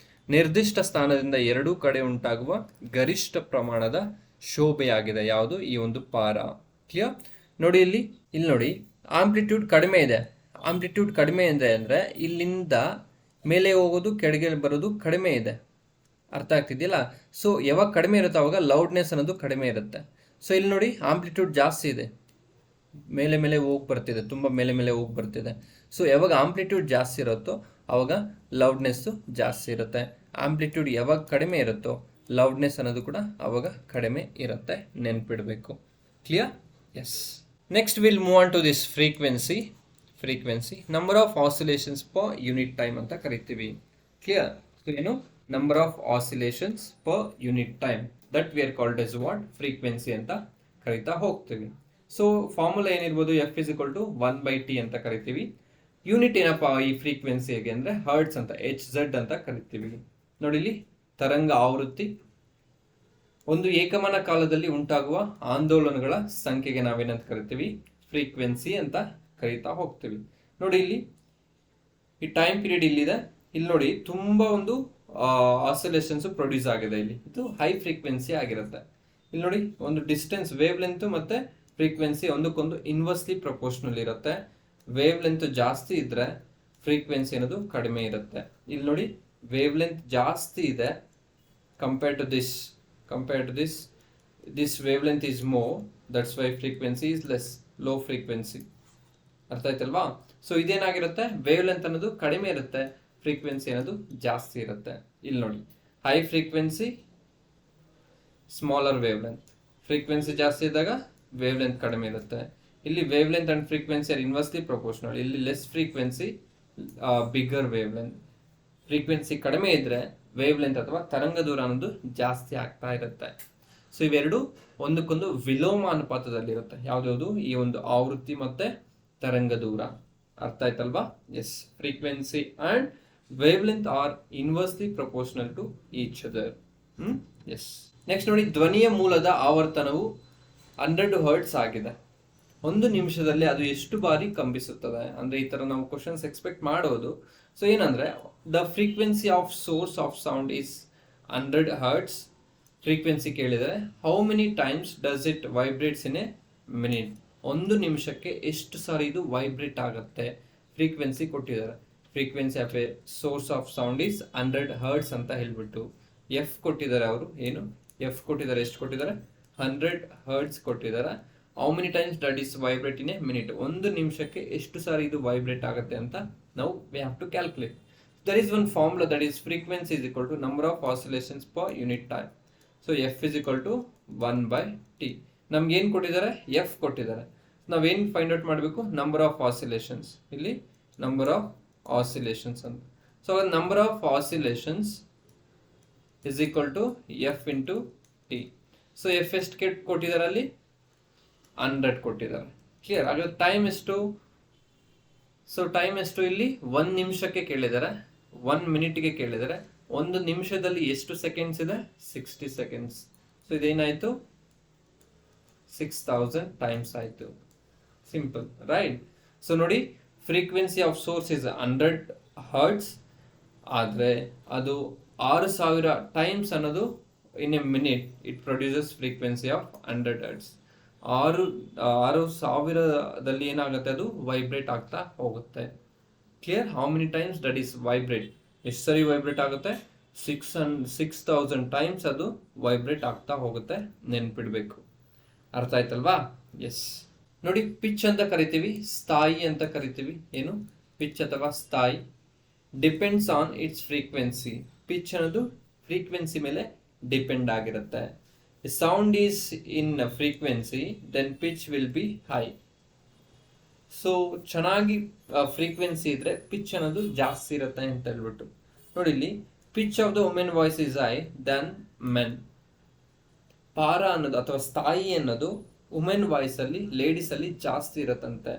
ನಿರ್ದಿಷ್ಟ ಸ್ಥಾನದಿಂದ ಎರಡೂ ಕಡೆ ಉಂಟಾಗುವ ಗರಿಷ್ಠ ಪ್ರಮಾಣದ ಶೋಭೆಯಾಗಿದೆ ಯಾವುದು, ಈ ಒಂದು ಪಾರ. ಕ್ಲಿಯರ್? ನೋಡಿ ಇಲ್ಲಿ ನೋಡಿ ಆಂಪ್ಲಿಟ್ಯೂಡ್ ಕಡಿಮೆ ಇದೆ. ಆಂಪ್ಲಿಟ್ಯೂಡ್ ಕಡಿಮೆ ಇದೆ ಅಂದರೆ ಇಲ್ಲಿಂದ ಮೇಲೆ ಹೋಗೋದು ಕೆಳಗೆ ಬರೋದು ಕಡಿಮೆ ಇದೆ. ಅರ್ಥ ಆಗ್ತಿದೆಯಲ್ಲ? ಸೊ ಯಾವಾಗ ಕಡಿಮೆ ಇರುತ್ತೋ ಅವಾಗ ಲೌಡ್ನೆಸ್ ಅನ್ನೋದು ಕಡಿಮೆ ಇರುತ್ತೆ. ಸೊ ಇಲ್ಲಿ ನೋಡಿ ಆಂಪ್ಲಿಟ್ಯೂಡ್ ಜಾಸ್ತಿ ಇದೆ, ಮೇಲೆ ಮೇಲೆ ಹೋಗಿ ಬರ್ತಿದೆ, ತುಂಬ ಮೇಲೆ ಮೇಲೆ ಹೋಗಿ ಬರ್ತಿದೆ. ಸೊ ಯಾವಾಗ ಆಂಪ್ಲಿಟ್ಯೂಡ್ ಜಾಸ್ತಿ ಇರುತ್ತೋ ಆವಾಗ ಲೌಡ್ನೆಸ್ಸು ಜಾಸ್ತಿ ಇರುತ್ತೆ. ಆಂಪ್ಲಿಟ್ಯೂಡ್ ಯಾವಾಗ ಕಡಿಮೆ ಇರುತ್ತೋ ಲೌಡ್ನೆಸ್ ಅನ್ನೋದು ಕೂಡ ಆವಾಗ ಕಡಿಮೆ ಇರುತ್ತೆ, ನೆನ್ಪಿಡಬೇಕು. Clear? Yes. Next will move on to this frequency. Number of oscillations per unit time ಅಂತ ಕರಿತೀವಿ. ಕ್ಲಿಯರ್? ಏನು number of oscillations per unit time, that we are called as what, frequency ಅಂತ ಕರಿತಾ ಹೋಗ್ತೀವಿ. ಸೊ ಫಾರ್ಮುಲಾ ಏನಿರ್ಬೋದು, f is equal to 1/t ಅಂತ ಕರಿತೀವಿ. Unit ಏನಪ್ಪ ಈ ಫ್ರೀಕ್ವೆನ್ಸಿಗೆ ಅಂದರೆ ಹರ್ಟ್ಸ್ ಅಂತ, HZ ಅಂತ ಕರಿತೀವಿ. ನೋಡಿ ಇಲ್ಲಿ ತರಂಗ ಆವೃತ್ತಿ, ಒಂದು ಏಕಮಾನ ಕಾಲದಲ್ಲಿ ಉಂಟಾಗುವ ಆಂದೋಲನಗಳ ಸಂಖ್ಯೆಗೆ ನಾವೇನಂತ ಕರಿತೀವಿ, ಫ್ರೀಕ್ವೆನ್ಸಿ ಅಂತ ಕರಿತಾ ಹೋಗ್ತೀವಿ. ನೋಡಿ ಇಲ್ಲಿ ಈ ಟೈಮ್ ಪೀರಿಯಡ್ ಇಲ್ಲಿದೆ, ಇಲ್ಲಿ ನೋಡಿ ತುಂಬ ಒಂದು ಆಸಿಲೇಷನ್ಸ್ ಪ್ರೊಡ್ಯೂಸ್ ಆಗಿದೆ. ಇಲ್ಲಿ ಇದು ಹೈ ಫ್ರೀಕ್ವೆನ್ಸಿ ಆಗಿರುತ್ತೆ. ಇಲ್ಲಿ ನೋಡಿ ಒಂದು ಡಿಸ್ಟೆನ್ಸ್, ವೇವ್ ಲೆಂತ್ ಮತ್ತೆ ಫ್ರೀಕ್ವೆನ್ಸಿ ಒಂದಕ್ಕೊಂದು ಇನ್ವರ್ಸ್ಲಿ ಪ್ರಪೋರ್ಷನಲ್ ಇರುತ್ತೆ. ವೇವ್ ಲೆಂತ್ ಜಾಸ್ತಿ ಇದ್ರೆ ಫ್ರೀಕ್ವೆನ್ಸಿ ಅನ್ನೋದು ಕಡಿಮೆ ಇರುತ್ತೆ. ಇಲ್ಲಿ ನೋಡಿ ವೇವ್ ಲೆಂತ್ ಜಾಸ್ತಿ ಇದೆ compare to this wavelength is more, that's why frequency is less, low frequency. ಅರ್ಥ ಆಯ್ತಲ್ವಾ? ಸೊ ಇದೇನಾಗಿರುತ್ತೆ, ವೇವ್ ಲೆಂತ್ ಅನ್ನೋದು ಕಡಿಮೆ ಇರುತ್ತೆ, ಫ್ರೀಕ್ವೆನ್ಸಿ ಅನ್ನೋದು ಜಾಸ್ತಿ ಇರುತ್ತೆ. ಇಲ್ಲಿ ನೋಡಿ high frequency, smaller wavelength. Frequency ಜಾಸ್ತಿ ಇದ್ದಾಗ ವೇವ್ ಲೆಂತ್ ಕಡಿಮೆ ಇರುತ್ತೆ. ಇಲ್ಲಿ wavelength and frequency are inversely proportional. ಇಲ್ಲಿ less frequency, bigger wavelength. Frequency ಕಡಿಮೆ ಇದ್ರೆ ವೇವ್ ಲೆಂತ್ ಅಥವಾ ತರಂಗ ದೂರ ಅನ್ನೋದು ಜಾಸ್ತಿ ಆಗ್ತಾ ಇರುತ್ತೆ. ಸೊ ಇವೆರಡು ಒಂದಕ್ಕೊಂದು ವಿಲೋಮ ಅನುಪಾತದಲ್ಲಿರುತ್ತೆ. ಯಾವ್ದು? ಈ ಒಂದು ಆವೃತ್ತಿ ಮತ್ತೆ ತರಂಗ ದೂರ. ಅರ್ಥ ಆಯ್ತಲ್ವಾ? Yes. Frequency and wavelength are inversely proportional to each other. Yes. Next ನೋಡಿ, ಧ್ವನಿಯ ಮೂಲದ ಆವರ್ತನವು 100 ಹರ್ಟ್ಸ್ ಆಗಿದೆ. ಒಂದು ನಿಮಿಷದಲ್ಲಿ ಅದು ಎಷ್ಟು ಬಾರಿ ಕಂಪಿಸುತ್ತದೆ ಅಂದ್ರೆ ಈ ತರ ನಾವು ಕ್ವಶನ್ಸ್ ಎಕ್ಸ್ಪೆಕ್ಟ್ ಮಾಡೋದು. ಸೊ ಏನಂದ್ರೆ, the frequency of source of sound is 100 hertz. Frequency ಕೇಳಿದರೆ how many times does it vibrates in a minute. ಒಂದು ನಿಮಿಷಕ್ಕೆ ಎಷ್ಟು ಸಾರಿ ಇದು ವೈಬ್ರೇಟ್ ಆಗುತ್ತೆ. ಫ್ರೀಕ್ವೆನ್ಸಿ ಕೊಟ್ಟಿದ್ದಾರೆ. Frequency of a source of sound is 100 hertz ಅಂತ ಹೇಳ್ಬಿಟ್ಟು ಎಫ್ ಕೊಟ್ಟಿದ್ದಾರೆ. ಅವರು ಏನು ಎಫ್ ಕೊಟ್ಟಿದ್ದಾರೆ, ಎಷ್ಟು ಕೊಟ್ಟಿದ್ದಾರೆ, 100 ಹರ್ಟ್ಸ್ ಕೊಟ್ಟಿದ್ದಾರೆ. How many times that is vibrate in a minute. ಒಂದು ನಿಮಿಷಕ್ಕೆ ಎಷ್ಟು ಸಾರಿ ಇದು ವೈಬ್ರೇಟ್ ಆಗುತ್ತೆ ಅಂತ ನಾವು we have to calculate. There is one formula, that is frequency is equal to number of oscillations per unit time. So F is equal to 1/t. ನಮ್ಗೆ ಏನು ಕೊಟ್ಟಿದ್ದಾರೆ, ಎಫ್ ಕೊಟ್ಟಿದ್ದಾರೆ. ನಾವೇನು ಫೈಂಡ್ ಔಟ್ ಮಾಡಬೇಕು, ನಂಬರ್ ಆಫ್ ಆಸಿಲೇಷನ್ಸ್. ಇಲ್ಲಿ number of oscillations ಅಂತ. So number of oscillations is equal to F into T. So F ಎಷ್ಟು ಕೊಟ್ಟಿದ್ದಾರೆ, ಅಲ್ಲಿ 100 ಕೊಟ್ಟಿದ್ದಾರೆ. ಕ್ಲಿಯರ್? ಹಾಗಾದ್ರೆ ಟೈಮ್ ಎಷ್ಟು? ಸೊ ಟೈಮ್ ಎಷ್ಟು? ಇಲ್ಲಿ 1 ನಿಮಿಷಕ್ಕೆ ಕೇಳಿದ್ದಾರೆ, 1 ಮಿನಿಟ್ಗೆ ಕೇಳಿದ್ದಾರೆ. ಒಂದು ನಿಮಿಷದಲ್ಲಿ ಎಷ್ಟು ಸೆಕೆಂಡ್ಸ್ ಇದೆ, 60 ಸೆಕೆಂಡ್ಸ್. ಸೊ ಇದೇನಾಯ್ತು, 6000 ಟೈಮ್ಸ್ ಆಯ್ತು. Simple, right? ಸೊ ನೋಡಿ, frequency of source is 100 hertz ಆದರೆ ಅದು 6000 ಟೈಮ್ಸ್ ಅನ್ನೋದು in a minute it produces frequency of 100 hertz. 6000ದಲ್ಲಿ ಏನಾಗುತ್ತೆ, ಅದು ವೈಬ್ರೇಟ್ ಆಗ್ತಾ ಹೋಗುತ್ತೆ. Clear? How many times that is vibrate, ಎಷ್ಟು ಸರಿ ವೈಬ್ರೇಟ್ ಆಗುತ್ತೆ, 6,000 ಟೈಮ್ಸ್ ಅದು ವೈಬ್ರೇಟ್ ಆಗ್ತಾ ಹೋಗುತ್ತೆ, ನೆನ್ಪಿಡ್ಬೇಕು. ಅರ್ಥ ಆಯ್ತಲ್ವಾ? ಎಸ್. ನೋಡಿ, ಪಿಚ್ ಅಂತ ಕರಿತೀವಿ, ಸ್ಥಾಯಿ ಅಂತ ಕರಿತೀವಿ. ಏನು ಪಿಚ್ ಅಥವಾ ಸ್ಥಾಯಿ? Depends on its frequency. Pitch ಅನ್ನೋದು ಫ್ರೀಕ್ವೆನ್ಸಿ ಮೇಲೆ ಡಿಪೆಂಡ್ ಆಗಿರುತ್ತೆ. Sound is in frequency, then pitch will be high. So ಚೆನ್ನಾಗಿ ಫ್ರೀಕ್ವೆನ್ಸಿ ಇದ್ರೆ ಪಿಚ್ ಅನ್ನೋದು ಜಾಸ್ತಿ ಇರುತ್ತೆ ಅಂತ ಹೇಳ್ಬಿಟ್ಟು. ನೋಡಿ ಇಲ್ಲಿ, pitch of the women voice is high then men. ಪಾರ ಅನ್ನೋದು ಅಥವಾ ಸ್ಥಾಯಿ ಅನ್ನೋದು ವುಮೆನ್ ವಾಯ್ಸ್ ಅಲ್ಲಿ, ಲೇಡೀಸ್ ಅಲ್ಲಿ ಜಾಸ್ತಿ ಇರತ್ತಂತೆ.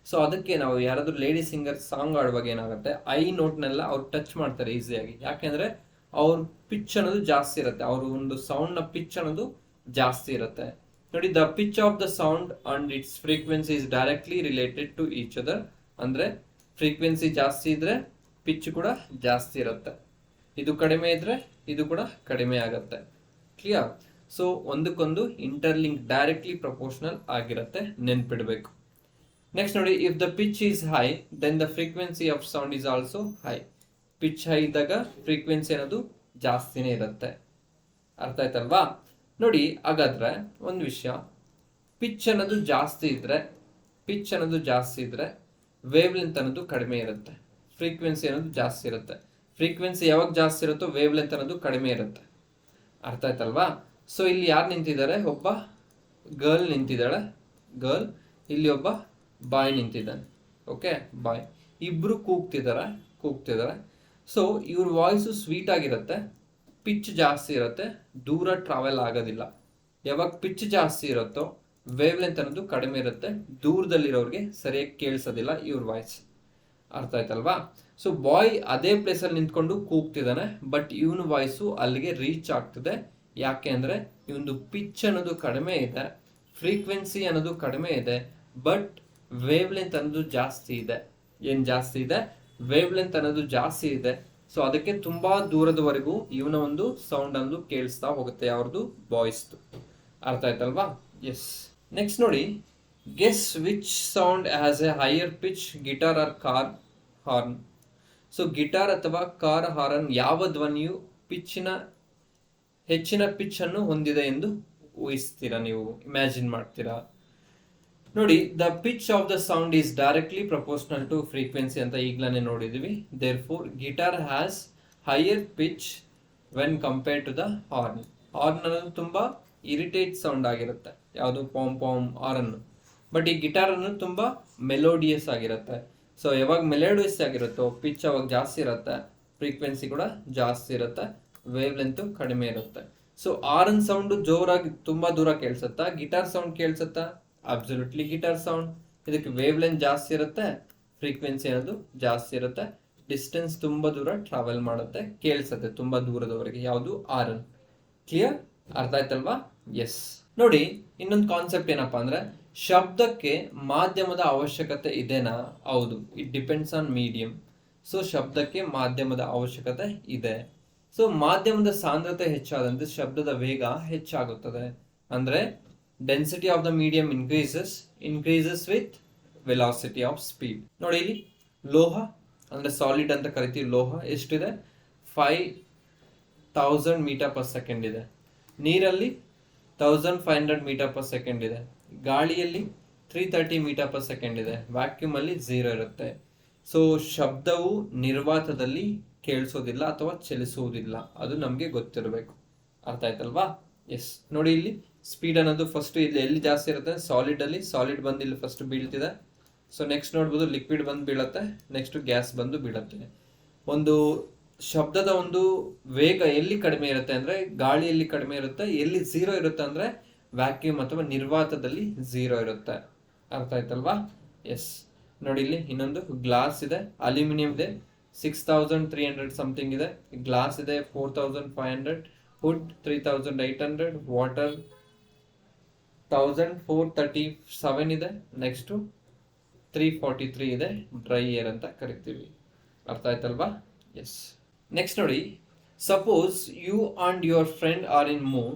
ಸೊ ಅದಕ್ಕೆ ನಾವು ಯಾರಾದ್ರೂ ಲೇಡಿ ಸಿಂಗರ್ ಸಾಂಗ್ ಆಡುವಾಗ ಏನಾಗುತ್ತೆ, ಐ ನೋಟ್ನೆಲ್ಲ ಅವ್ರು ಟಚ್ ಮಾಡ್ತಾರೆ ಈಸಿಯಾಗಿ. ಯಾಕೆಂದ್ರೆ ಅವ್ರ ಪಿಚ್ ಅನ್ನೋದು ಜಾಸ್ತಿ ಇರುತ್ತೆ, ಅವ್ರ ಒಂದು ಸೌಂಡ್ ನ ಪಿಚ್ ಅನ್ನೋದು ಜಾಸ್ತಿ ಇರುತ್ತೆ. ನೋಡಿ, the pitch of the sound and its frequency is directly related to each other. ಅಂದ್ರೆ ಫ್ರೀಕ್ವೆನ್ಸಿ ಜಾಸ್ತಿ ಇದ್ರೆ ಪಿಚ್ ಕೂಡ ಜಾಸ್ತಿ ಇರುತ್ತೆ, ಇದು ಕಡಿಮೆ ಇದ್ರೆ ಇದು ಕೂಡ ಕಡಿಮೆ ಆಗುತ್ತೆ. ಕ್ಲಿಯರ್? ಸೊ ಒಂದಕ್ಕೊಂದು ಇಂಟರ್ಲಿಂಕ್, ಡೈರೆಕ್ಟ್ಲಿ ಪ್ರಪೋರ್ಷನಲ್ ಆಗಿರುತ್ತೆ, ನೆನ್ಪಿಡ್ಬೇಕು. ನೆಕ್ಸ್ಟ್ ನೋಡಿ, if the pitch is high then the frequency of sound is also high. Pitch high ಇದ್ದಾಗ ಫ್ರೀಕ್ವೆನ್ಸಿ ಅನ್ನೋದು ಜಾಸ್ತಿನೇ ಇರುತ್ತೆ. ಅರ್ಥ ಆಯ್ತಲ್ವಾ? ನೋಡಿ, ಹಾಗಾದ್ರೆ ಒಂದು ವಿಷಯ, ಪಿಚ್ ಅನ್ನೋದು ಜಾಸ್ತಿ ಇದ್ರೆ ವೇವ್ ಲೆಂತ್ ಅನ್ನೋದು ಕಡಿಮೆ ಇರುತ್ತೆ, ಫ್ರೀಕ್ವೆನ್ಸಿ ಅನ್ನೋದು ಜಾಸ್ತಿ ಇರುತ್ತೆ. ಫ್ರೀಕ್ವೆನ್ಸಿ ಯಾವಾಗ ಜಾಸ್ತಿ ಇರುತ್ತೋ ವೇವ್ ಲೆಂತ್ ಅನ್ನೋದು ಕಡಿಮೆ ಇರುತ್ತೆ. ಅರ್ಥ ಆಯ್ತಲ್ವಾ? ಸೊ ಇಲ್ಲಿ ಯಾರು ನಿಂತಿದ್ದಾರೆ? ಒಬ್ಬ ಗರ್ಲ್ ನಿಂತಿದ್ದಾಳೆ, ಗರ್ಲ್. ಇಲ್ಲಿ ಒಬ್ಬ ಬಾಯ್ ನಿಂತಿದ್ದಾನೆ. ಓಕೆ, ಬಾಯ್. ಇಬ್ರು ಕೂಗ್ತಿದ್ದಾರೆ. ಸೊ ಇವ್ರ ವಾಯ್ಸು ಸ್ವೀಟ್ ಆಗಿರುತ್ತೆ, ಪಿಚ್ ಜಾಸ್ತಿ ಇರುತ್ತೆ, ದೂರ ಟ್ರಾವೆಲ್ ಆಗೋದಿಲ್ಲ. ಯಾವಾಗ ಪಿಚ್ ಜಾಸ್ತಿ ಇರುತ್ತೋ ವೇವ್ ಲೆಂತ್ ಅನ್ನೋದು ಕಡಿಮೆ ಇರುತ್ತೆ, ದೂರದಲ್ಲಿರೋರಿಗೆ ಸರಿಯಾಗಿ ಕೇಳಿಸೋದಿಲ್ಲ ಇವ್ರ ವಾಯ್ಸ್. ಅರ್ಥ ಆಯ್ತಲ್ವಾ? ಸೊ ಬಾಯ್ ಅದೇ ಪ್ಲೇಸಲ್ಲಿ ನಿಂತ್ಕೊಂಡು ಕೂಗ್ತಿದ್ದಾನೆ, ಬಟ್ ಇವನ ವಾಯ್ಸು ಅಲ್ಲಿಗೆ ರೀಚ್ ಆಗ್ತದೆ. ಯಾಕೆ ಅಂದರೆ ಇವನು ಪಿಚ್ ಅನ್ನೋದು ಕಡಿಮೆ ಇದೆ, ಫ್ರೀಕ್ವೆನ್ಸಿ ಅನ್ನೋದು ಕಡಿಮೆ ಇದೆ, ಬಟ್ ವೇವ್ ಲೆಂತ್ ಅನ್ನೋದು ಜಾಸ್ತಿ ಇದೆ. ಏನು ಜಾಸ್ತಿ ಇದೆ? ವೇವ್ ಲೆಂತ್ ಅನ್ನೋದು ಜಾಸ್ತಿ ಇದೆ. ಸೊ ಅದಕ್ಕೆ ತುಂಬಾ ದೂರದವರೆಗೂ ಇವನ ಒಂದು ಸೌಂಡ್ ಅನ್ನೋದು ಕೇಳಿಸ್ತಾ ಹೋಗುತ್ತೆ, ಯಾವ್ದು? ಬಾಯ್ಸ್ದು. ಅರ್ಥ ಆಯ್ತಲ್ವಾ? ಎಸ್. ನೆಕ್ಸ್ಟ್ ನೋಡಿ, guess which sound has a higher pitch, guitar or car horn. So guitar ಅಥವಾ ಕಾರ್ ಹಾರ್ನ್ ಯಾವ ಧ್ವನಿಯು ಹೆಚ್ಚಿನ ಪಿಚ್ ಅನ್ನು ಹೊಂದಿದೆ ಎಂದು ಊಹಿಸ್ತೀರಾ, ನೀವು ಇಮ್ಯಾಜಿನ್ ಮಾಡ್ತೀರಾ? ನೋಡಿ, the pitch of the sound is directly proportional to frequency ಅಂತ ಈಗ್ಲೇ ನೋಡಿದ್ವಿ. Therefore guitar has higher pitch when compare to the horn. Horn ಅನ್ನೋದು ತುಂಬಾ ಇರಿಟೇಟ್ ಸೌಂಡ್ ಆಗಿರುತ್ತೆ, ಯಾವುದು? ಪಾಮ್ ಪಾಮ್ ಹಾರ್ನ್. ಬಟ್ ಈ ಗಿಟಾರ್ ಅನ್ನೋದು ತುಂಬಾ ಮೆಲೋಡಿಯಸ್ ಆಗಿರುತ್ತೆ. ಸೊ ಯಾವಾಗ ಮೆಲೋಡಿಯಸ್ ಆಗಿರುತ್ತೋ ಪಿಚ್ ಅವಾಗ ಜಾಸ್ತಿ ಇರುತ್ತೆ, ಫ್ರೀಕ್ವೆನ್ಸಿ ಕೂಡ ಜಾಸ್ತಿ ಇರುತ್ತೆ, ವೇವ್ ಲೆಂತ್ ಕಡಿಮೆ ಇರುತ್ತೆ. ಸೊ ಹಾರ್ನ್ ಸೌಂಡ್ ಜೋರಾಗಿ ತುಂಬಾ ದೂರ ಕೇಳಿಸುತ್ತಾ, ಗಿಟಾರ್ ಸೌಂಡ್ ಕೇಳಿಸುತ್ತಾ? Absolutely guitar sound. ಇದಕ್ಕೆ ವೇವ್ ಲೆಂತ್ ಜಾಸ್ತಿ ಇರುತ್ತೆ, ಫ್ರೀಕ್ವೆನ್ಸಿ ಅನ್ನೋದು ಜಾಸ್ತಿ ಇರುತ್ತೆ, ಡಿಸ್ಟೆನ್ಸ್ ತುಂಬಾ ದೂರ ಟ್ರಾವೆಲ್ ಮಾಡುತ್ತೆ, ಕೇಳಿಸುತ್ತೆ ತುಂಬಾ ದೂರದವರೆಗೆ, ಯಾವುದು? ಹಾರ್ನ್. ಕ್ಲಿಯರ್? ಅರ್ಥ ಆಯ್ತಲ್ವಾ? ಎಸ್. ನೋಡಿ, ಇನ್ನೊಂದು ಕಾನ್ಸೆಪ್ಟ್ ಏನಪ್ಪಾ ಅಂದ್ರೆ, ಶಬ್ದಕ್ಕೆ ಮಾಧ್ಯಮದ ಅವಶ್ಯಕತೆ ಇದೆನಾ? ಹೌದು, it depends on medium. So ಶಬ್ದಕ್ಕೆ ಮಾಧ್ಯಮದ ಅವಶ್ಯಕತೆ ಇದೆ. ಸೊ ಮಾಧ್ಯಮದ ಸಾಂದ್ರತೆ ಹೆಚ್ಚಾದಂತೆ ಶಬ್ದದ ವೇಗ ಹೆಚ್ಚಾಗುತ್ತದೆ. ಅಂದ್ರೆ density of the medium increases with velocity of speed. ನೋಡಿ, ಇಲ್ಲಿ ಲೋಹ ಅಂದ್ರೆ ಸಾಲಿಡ್ ಅಂತ ಕರಿತೀವಿ, ಲೋಹ ಎಷ್ಟಿದೆ? 5,000 ಮೀಟರ್ ಪರ್ ಸೆಕೆಂಡ್ ಇದೆ. ನೀರಲ್ಲಿ 1,500 ಮೀಟರ್ ಪರ್ ಸೆಕೆಂಡ್ ಇದೆ. ಗಾಳಿಯಲ್ಲಿ 330 ಮೀಟರ್ ಪರ್ ಸೆಕೆಂಡ್ ಇದೆ. ವ್ಯಾಕ್ಯೂಮ್ ಅಲ್ಲಿ 0 ಇರುತ್ತೆ. ಸೊ ಶಬ್ದವು ನಿರ್ವಾತದಲ್ಲಿ ಕೇಳಿಸೋದಿಲ್ಲ ಅಥವಾ ಚಲಿಸುವುದಿಲ್ಲ, ಅದು ನಮಗೆ ಗೊತ್ತಿರಬೇಕು. ಅರ್ಥ ಆಯ್ತಲ್ವಾ? ಎಸ್. ನೋಡಿ, ಇಲ್ಲಿ ಸ್ಪೀಡ್ ಅನ್ನೋದು ಫಸ್ಟ್ ಇಲ್ಲಿ ಎಲ್ಲಿ ಜಾಸ್ತಿ ಇರುತ್ತೆ? ಸಾಲಿಡ್ ಅಲ್ಲಿ. ಸಾಲಿಡ್ ಬಂದು ಇಲ್ಲಿ ಫಸ್ಟ್ ಬೀಳ್ತಿದೆ. ಸೊ ನೆಕ್ಸ್ಟ್ ನೋಡ್ಬೋದು, ಲಿಕ್ವಿಡ್ ಬಂದು ಬೀಳುತ್ತೆ, ನೆಕ್ಸ್ಟ್ ಗ್ಯಾಸ್ ಬಂದು ಬೀಳುತ್ತೆ. ಒಂದು ಶಬ್ದದ ಒಂದು ವೇಗ ಎಲ್ಲಿ ಕಡಿಮೆ ಇರುತ್ತೆ ಅಂದ್ರೆ ಗಾಳಿಯಲ್ಲಿ ಕಡಿಮೆ ಇರುತ್ತೆ. ಎಲ್ಲಿ 0 ಇರುತ್ತೆ ಅಂದ್ರೆ ವ್ಯಾಕ್ಯೂಮ್ ಅಥವಾ ನಿರ್ವಾತದಲ್ಲಿ 0 ಇರುತ್ತೆ. ಅರ್ಥ ಆಯ್ತಲ್ವಾ? ಎಸ್. ನೋಡಿ, ಇಲ್ಲಿ ಇನ್ನೊಂದು ಗ್ಲಾಸ್ ಇದೆ, ಅಲ್ಯೂಮಿನಿಯಂ ಇದೆ, 6,300 ಸಮಥಿಂಗ್ ಇದೆ. ಗ್ಲಾಸ್ ಇದೆ 4,500, ವುಡ್ 3,800, ವಾಟರ್ 1,437 ಇದೆ, ನೆಕ್ಸ್ಟ್ 343 ಇದೆ, ಡ್ರೈ ಏರ್ ಅಂತ ಕರಿತೀವಿ. ಅರ್ಥ ಆಯ್ತಲ್ವಾ? ಎಸ್. ನೆಕ್ಸ್ಟ್ ನೋಡಿ, suppose you and your friend are in moon,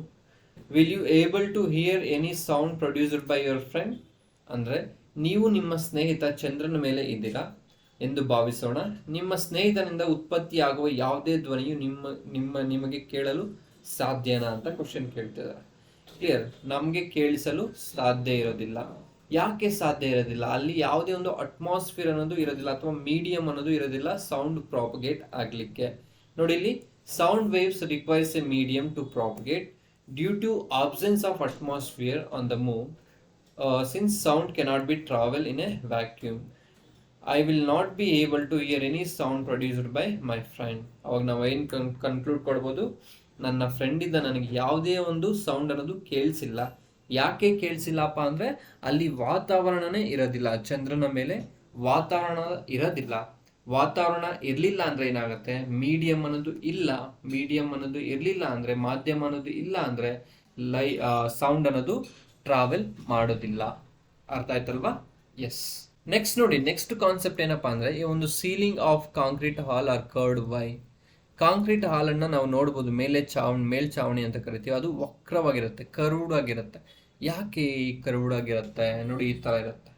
will you able to hear any sound produced by your friend? ಅಂದ್ರೆ ನೀವು ನಿಮ್ಮ ಸ್ನೇಹಿತ ಚಂದ್ರನ ಮೇಲೆ ಇದ್ದೀರಾ, ಎಂದು ಭಾವಿಸೋಣ. ನಿಮ್ಮ ಸ್ನೇಹಿತನಿಂದ ಉತ್ಪತ್ತಿಯಾಗುವ ಯಾವುದೇ ಧ್ವನಿಯು ನಿಮಗೆ ಕೇಳಲು ಸಾಧ್ಯನಾ ಅಂತ ಕ್ವಶನ್ ಕೇಳ್ತಿದ್ದಾರೆ. ಕ್ಲಿಯರ್, ನಮಗೆ ಕೇಳಿಸಲು ಸಾಧ್ಯ ಇರೋದಿಲ್ಲ. ಯಾಕೆ ಸಾಧ್ಯ ಇರೋದಿಲ್ಲ? ಅಲ್ಲಿ ಯಾವುದೇ ಒಂದು ಅಟ್ಮಾಸ್ಫಿಯರ್ ಅನ್ನೋದು ಇರೋದಿಲ್ಲ ಅಥವಾ ಮೀಡಿಯಂ ಅನ್ನೋದು ಇರೋದಿಲ್ಲ ಸೌಂಡ್ ಪ್ರಾಪಗೇಟ್ ಆಗ್ಲಿಕ್ಕೆ. ನೋಡಿ, ಇಲ್ಲಿ sound waves requires a medium to propagate due to absence of atmosphere on the moon. Since sound cannot be travel in a vacuum, I will not be able to hear any sound produced by my friend. ಅವಾಗ ನಾವು ಏನು conclude ಕೊಡ್ಬೋದು? ನನ್ನ ಫ್ರೆಂಡಿಂದ ನನಗೆ ಯಾವುದೇ ಒಂದು sound ಅನ್ನೋದು ಕೇಳಿಸಿಲ್ಲ. ಯಾಕೆ ಕೇಳಿಸಿಲ್ಲಪ್ಪ ಅಂದರೆ ಅಲ್ಲಿ ವಾತಾವರಣನೇ ಇರೋದಿಲ್ಲ. ಚಂದ್ರನ ಮೇಲೆ ವಾತಾವರಣ ಇರೋದಿಲ್ಲ. ವಾತಾವರಣ ಇರಲಿಲ್ಲ ಅಂದರೆ ಏನಾಗುತ್ತೆ? ಮೀಡಿಯಂ ಅನ್ನೋದು ಇಲ್ಲ. ಮೀಡಿಯಂ ಅನ್ನೋದು ಇರಲಿಲ್ಲ ಅಂದರೆ, ಮಾಧ್ಯಮ ಅನ್ನೋದು ಇಲ್ಲ ಅಂದರೆ ಸೌಂಡ್ ಅನ್ನೋದು ಟ್ರಾವೆಲ್ ಮಾಡೋದಿಲ್ಲ. ಅರ್ಥ ಆಯ್ತಲ್ವಾ? ಎಸ್. ನೆಕ್ಸ್ಟ್ ನೋಡಿ, ನೆಕ್ಸ್ಟ್ ಕಾನ್ಸೆಪ್ಟ್ ಏನಪ್ಪಾ ಅಂದರೆ, ಈ ಒಂದು ceiling of concrete hall are curved why. Concrete ಹಾಲನ್ನು ನಾವು ನೋಡ್ಬೋದು, ಮೇಲ್ಛಾವಣಿ ಅಂತ ಕರಿತೀವಿ. ಅದು ವಕ್ರವಾಗಿರುತ್ತೆ, ಕರ್ವ್ಡ್ ಆಗಿರುತ್ತೆ. ಯಾಕೆ ಈ ಕರ್ವ್ಡ್ ಆಗಿರುತ್ತೆ? ನೋಡಿ, ಈ ಥರ ಇರುತ್ತೆ,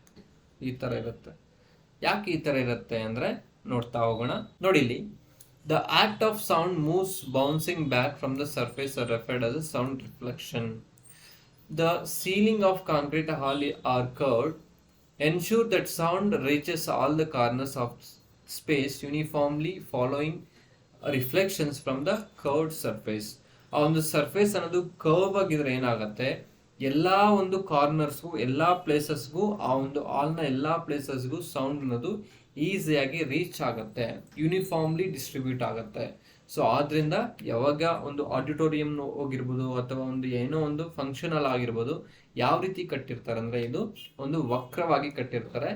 ಈ ಥರ ಇರುತ್ತೆ. ಯಾಕೆ ಈ ಥರ ಇರುತ್ತೆ ಅಂದರೆ ನೋಡ್ತಾ ಹೋಗೋಣ. ನೋಡಿ, ಇಲ್ಲಿ the act of sound moves bouncing back from the surface R referred as a sound reflection. The ceiling of concrete hall are curved, ensure that sound reaches all the corners of space uniformly following reflections from the curved surface. ಆ ಒಂದು surface ಅನ್ನೋದು curve ಆಗಿದ್ರೆ ಏನಾಗುತ್ತೆ, ಎಲ್ಲ ಒಂದು ಕಾರ್ನರ್ಸ್ಗೂ ಎಲ್ಲ ಪ್ಲೇಸಸ್ಗೂ, ಆ ಒಂದು ಹಾಲ್ನ ಎಲ್ಲ ಪ್ಲೇಸಸ್ಗೂ ಸೌಂಡ್ ಅನ್ನೋದು ಈಸಿಯಾಗಿ ರೀಚ್ ಆಗುತ್ತೆ, ಯೂನಿಫಾರ್ಮ್ಲಿ ಡಿಸ್ಟ್ರಿಬ್ಯೂಟ್ ಆಗುತ್ತೆ. ಸೊ ಆದ್ರಿಂದ ಯಾವಾಗ ಒಂದು ಆಡಿಟೋರಿಯಂ ಹೋಗಿರ್ಬೋದು ಅಥವಾ ಒಂದು ಏನೋ ಒಂದು ಫಂಕ್ಷನ್ ಅಲ್ಲಿ ಆಗಿರ್ಬೋದು, ಯಾವ ರೀತಿ ಕಟ್ಟಿರ್ತಾರೆ ಅಂದರೆ ಇದು ಒಂದು ವಕ್ರವಾಗಿ ಕಟ್ಟಿರ್ತಾರೆ.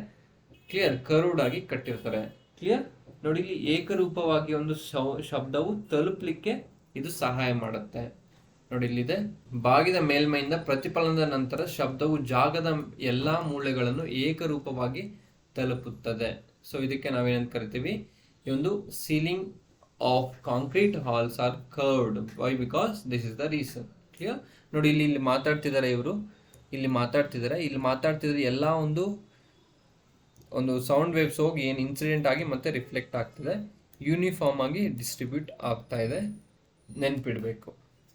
ಕ್ಲಿಯರ್, ಕರ್ವ್ಡ್ ಆಗಿ ಕಟ್ಟಿರ್ತಾರೆ. ಕ್ಲಿಯರ್. ನೋಡಿ, ಇಲ್ಲಿ ಏಕರೂಪವಾಗಿ ಒಂದು ಶಬ್ದವು ತಲುಪಲಿಕ್ಕೆ ಇದು ಸಹಾಯ ಮಾಡುತ್ತೆ. ನೋಡಿ, ಇಲ್ಲಿದೆ, ಬಾಗಿದ ಮೇಲ್ಮೈಯಿಂದ ಪ್ರತಿಫಲನದ ನಂತರ ಶಬ್ದವು ಜಾಗದ ಎಲ್ಲಾ ಮೂಲೆಗಳನ್ನು ಏಕರೂಪವಾಗಿ ತಲುಪುತ್ತದೆ. ಸೊ ಇದಕ್ಕೆ ನಾವೇನಂತ ಕರಿತೀವಿ? ಈ ಒಂದು ceiling of concrete halls are curved. Why? Because this is the reason. Clear? ನೋಡಿ, ಇಲ್ಲಿ ಮಾತಾಡ್ತಿದ್ದಾರೆ ಇವರು, ಇಲ್ಲಿ ಮಾತಾಡ್ತಿದ್ದಾರೆ ಎಲ್ಲ ಒಂದು ಸೌಂಡ್ ವೇವ್ಸ್ ಹೋಗಿ ಏನು ಇನ್ಸಿಡೆಂಟ್ ಆಗಿ ಮತ್ತೆ ರಿಫ್ಲೆಕ್ಟ್ ಆಗ್ತದೆ, ಯೂನಿಫಾರ್ಮ್ ಆಗಿ ಡಿಸ್ಟ್ರಿಬ್ಯೂಟ್ ಆಗ್ತಾ ಇದೆ. ನೆನ್ಪಿಡ್ಬೇಕು.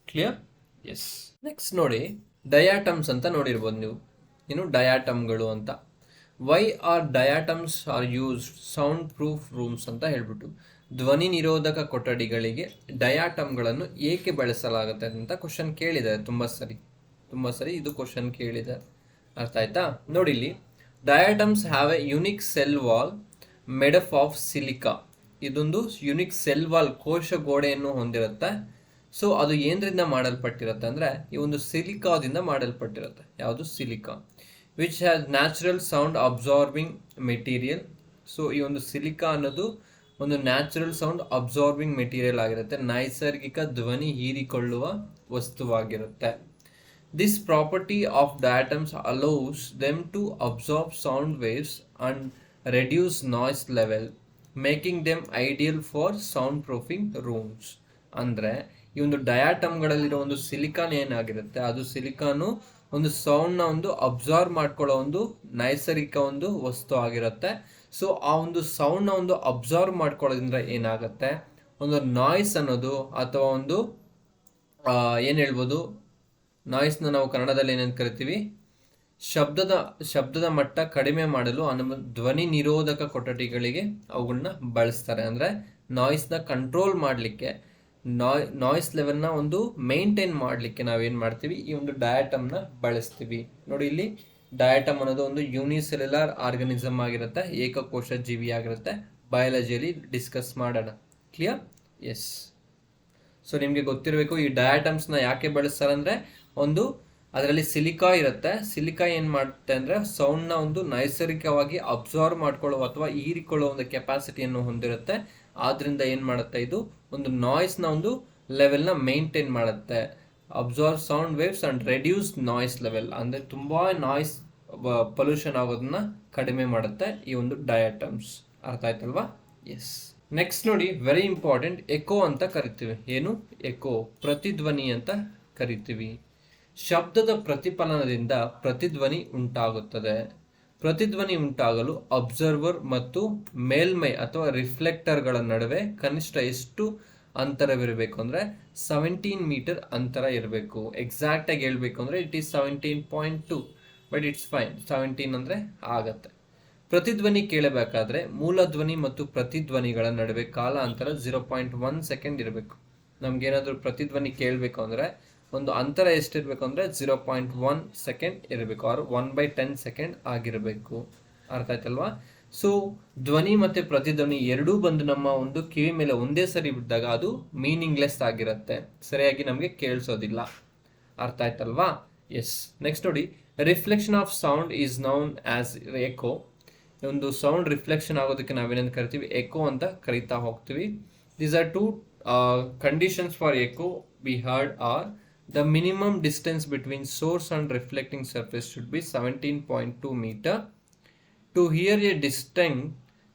ಕ್ಲಿಯರ್? ಎಸ್. ನೆಕ್ಸ್ಟ್ ನೋಡಿ, ಡಯಾಟಮ್ಸ್ ಅಂತ ನೋಡಿರ್ಬೋದು ನೀವು. ಏನು ಡಯಾಟಮ್ಗಳು ಅಂತ. Why are ಡಯಾಟಮ್ಸ್ are used sound proof rooms ಅಂತ ಹೇಳ್ಬಿಟ್ಟು, ಧ್ವನಿ ನಿರೋಧಕ ಕೊಠಡಿಗಳಿಗೆ ಡಯಾಟಮ್ಗಳನ್ನು ಏಕೆ ಬಳಸಲಾಗುತ್ತೆ ಅಂತ ಕ್ವಶನ್ ಕೇಳಿದ್ದಾರೆ. ತುಂಬ ಸರಿ ಇದು ಕ್ವಶನ್ ಕೇಳಿದ್ದಾರೆ. ಅರ್ಥ ಆಯ್ತಾ? ನೋಡಿ, ಇಲ್ಲಿ ಡಯಾಟಮ್ಸ್ have A unique cell wall made up of silica. ಇದೊಂದು ಯುನಿಕ್ ಸೆಲ್ ವಾಲ್, ಕೋಶ ಗೋಡೆಯನ್ನು ಹೊಂದಿರುತ್ತೆ. ಸೊ ಅದು ಏನರಿಂದ ಮಾಡಲ್ಪಟ್ಟಿರುತ್ತೆ ಅಂದರೆ ಈ ಒಂದು ಸಿಲಿಕಾದಿಂದ ಮಾಡಲ್ಪಟ್ಟಿರುತ್ತೆ. ಯಾವುದು? Silica. Which has natural sound absorbing material. So ಈ ಒಂದು ಸಿಲಿಕಾ ಅನ್ನೋದು ಒಂದು ನ್ಯಾಚುರಲ್ ಸೌಂಡ್ ಅಬ್ಸಾರ್ಬಿಂಗ್ ಮೆಟೀರಿಯಲ್ ಆಗಿರುತ್ತೆ, ನೈಸರ್ಗಿಕ ಧ್ವನಿ ಹೀರಿಕೊಳ್ಳುವ ವಸ್ತುವಾಗಿರುತ್ತೆ. This property of the atoms allows them to absorb sound waves and reduce noise level, making them ideal for sound proofing rooms. ಅಂದರೆ ಈ ಒಂದು ಡಯಾಟಮ್ಗಳಲ್ಲಿರೋ ಒಂದು ಸಿಲಿಕಾನ್ ಏನಾಗಿರುತ್ತೆ, ಅದು ಸಿಲಿಕಾನು ಒಂದು ಸೌಂಡ್ನ ಒಂದು ಅಬ್ಸಾರ್ವ್ ಮಾಡ್ಕೊಳ್ಳೋ ಒಂದು ನೈಸರ್ಗಿಕ ಒಂದು ವಸ್ತು ಆಗಿರುತ್ತೆ. ಸೊ ಆ ಒಂದು ಸೌಂಡ್ನ ಒಂದು ಅಬ್ಸಾರ್ವ್ ಮಾಡ್ಕೊಳ್ಳೋದ್ರಿಂದ ಏನಾಗುತ್ತೆ, ಒಂದು ನಾಯ್ಸ್ ಅನ್ನೋದು ಅಥವಾ ಒಂದು ಏನು ಹೇಳ್ಬೋದು, ನಾಯ್ಸ್ನ ನಾವು ಕನ್ನಡದಲ್ಲಿ ಏನಂತ ಕರಿತೀವಿ, ಶಬ್ದದ ಮಟ್ಟ ಕಡಿಮೆ ಮಾಡಲು ಧ್ವನಿ ನಿರೋಧಕ ಕೊಠಡಿಗಳಿಗೆ ಅವುಗಳನ್ನ ಬಳಸ್ತಾರೆ. ಅಂದರೆ ನಾಯ್ಸ್ನ ಕಂಟ್ರೋಲ್ ಮಾಡಲಿಕ್ಕೆ, ನಾಯ್ಸ್ ಲೆವೆಲ್ನ ಒಂದು ಮೇಂಟೈನ್ ಮಾಡಲಿಕ್ಕೆ ನಾವೇನು ಮಾಡ್ತೀವಿ, ಈ ಒಂದು ಡಯಾಟಮ್ನ ಬಳಸ್ತೀವಿ. ನೋಡಿ, ಇಲ್ಲಿ ಡಯಾಟಮ್ ಅನ್ನೋದು ಒಂದು ಯೂನಿಸೆಲ್ಯುಲರ್ ಆರ್ಗನಿಸಮ್ ಆಗಿರುತ್ತೆ, ಏಕಕೋಶ ಜೀವಿ ಆಗಿರುತ್ತೆ. ಬಯಾಲಜಿಯಲ್ಲಿ ಡಿಸ್ಕಸ್ ಮಾಡೋಣ. ಕ್ಲಿಯರ್? ಎಸ್. ಸೊ ನಿಮಗೆ ಗೊತ್ತಿರಬೇಕು ಈ ಡಯಾಟಮ್ಸ್ನ ಯಾಕೆ ಬಳಸ್ತಾರೆ ಅಂದರೆ, ಒಂದು ಅದರಲ್ಲಿ ಸಿಲಿಕಾ ಇರುತ್ತೆ. ಸಿಲಿಕಾ ಏನು ಮಾಡುತ್ತೆ ಅಂದರೆ ಸೌಂಡ್ನ ಒಂದು ನೈಸರ್ಗಿಕವಾಗಿ ಅಬ್ಸಾರ್ವ್ ಮಾಡ್ಕೊಳ್ಳೋ ಅಥವಾ ಹೀರಿಕೊಳ್ಳೋ ಒಂದು ಕೆಪಾಸಿಟಿಯನ್ನು ಹೊಂದಿರುತ್ತೆ. ಆದ್ರಿಂದ ಏನು ಮಾಡುತ್ತೆ, ಇದು ಒಂದು ನಾಯ್ಸ್ನ ಒಂದು ಲೆವೆಲ್ನ ಮೇಂಟೈನ್ ಮಾಡುತ್ತೆ. Absorb sound waves and reduce noise level, ಅಂದರೆ ತುಂಬ ನಾಯ್ಸ್ ಪೊಲ್ಯೂಷನ್ ಆಗೋದನ್ನ ಕಡಿಮೆ ಮಾಡುತ್ತೆ ಈ ಒಂದು ಡಯಾಟಮ್ಸ್. ಅರ್ಥ ಆಯ್ತಲ್ವಾ? ಎಸ್. ನೆಕ್ಸ್ಟ್ ನೋಡಿ, ವೆರಿ ಇಂಪಾರ್ಟೆಂಟ್, ಎಕೋ ಅಂತ ಕರಿತೀವಿ. ಏನು? ಎಕೋ, ಪ್ರತಿಧ್ವನಿ ಅಂತ ಕರಿತೀವಿ. ಶಬ್ದದ ಪ್ರತಿಫಲನದಿಂದ ಪ್ರತಿಧ್ವನಿ ಉಂಟಾಗುತ್ತದೆ. ಪ್ರತಿಧ್ವನಿ ಉಂಟಾಗಲು ಅಬ್ಸರ್ವರ್ ಮತ್ತು ಮೇಲ್ಮೈ ಅಥವಾ ರಿಫ್ಲೆಕ್ಟರ್ಗಳ ನಡುವೆ ಕನಿಷ್ಠ ಎಷ್ಟು ಅಂತರವಿರಬೇಕು ಅಂದರೆ 17 ಮೀಟರ್ ಅಂತರ ಇರಬೇಕು. ಎಕ್ಸಾಕ್ಟಾಗಿ ಹೇಳ್ಬೇಕು ಅಂದರೆ it is 17.2, but it's fine, 17 ಅಂದರೆ ಆಗತ್ತೆ. ಪ್ರತಿಧ್ವನಿ ಕೇಳಬೇಕಾದ್ರೆ ಮೂಲ ಧ್ವನಿ ಮತ್ತು ಪ್ರತಿಧ್ವನಿಗಳ ನಡುವೆ ಕಾಲ ಅಂತರ 0.1 ಸೆಕೆಂಡ್ ಇರಬೇಕು. ನಮ್ಗೇನಾದರೂ ಪ್ರತಿಧ್ವನಿ ಕೇಳಬೇಕು ಅಂದರೆ ಒಂದು ಅಂತರ ಎಷ್ಟಿರಬೇಕು ಅಂದರೆ 0.1 ಸೆಕೆಂಡ್ ಇರಬೇಕು, ಆರ್ 1/10 ಸೆಕೆಂಡ್ ಆಗಿರಬೇಕು. ಅರ್ಥ ಆಯ್ತಲ್ವಾ? ಸೊ ಧ್ವನಿ ಮತ್ತು ಪ್ರತಿಧ್ವನಿ ಎರಡೂ ಬಂದು ನಮ್ಮ ಒಂದು ಕಿವಿ ಮೇಲೆ ಒಂದೇ ಸರಿ ಬಿದ್ದಾಗ ಅದು ಮೀನಿಂಗ್ಲೆಸ್ ಆಗಿರುತ್ತೆ, ಸರಿಯಾಗಿ ನಮಗೆ ಕೇಳಿಸೋದಿಲ್ಲ. ಅರ್ಥ ಆಯ್ತಲ್ವಾ? ಎಸ್. ನೆಕ್ಸ್ಟ್ ನೋಡಿ, reflection of sound is known as echo. ಒಂದು ಸೌಂಡ್ ರಿಫ್ಲೆಕ್ಷನ್ ಆಗೋದಕ್ಕೆ ನಾವೇನಂತ ಕರಿತೀವಿ? ಎಕೋ ಅಂತ ಕರಿತಾ ಹೋಗ್ತೀವಿ. These are two conditions for echo be heard are the minimum distance between source and reflecting surface should be 17.2 meter. To hear a distinct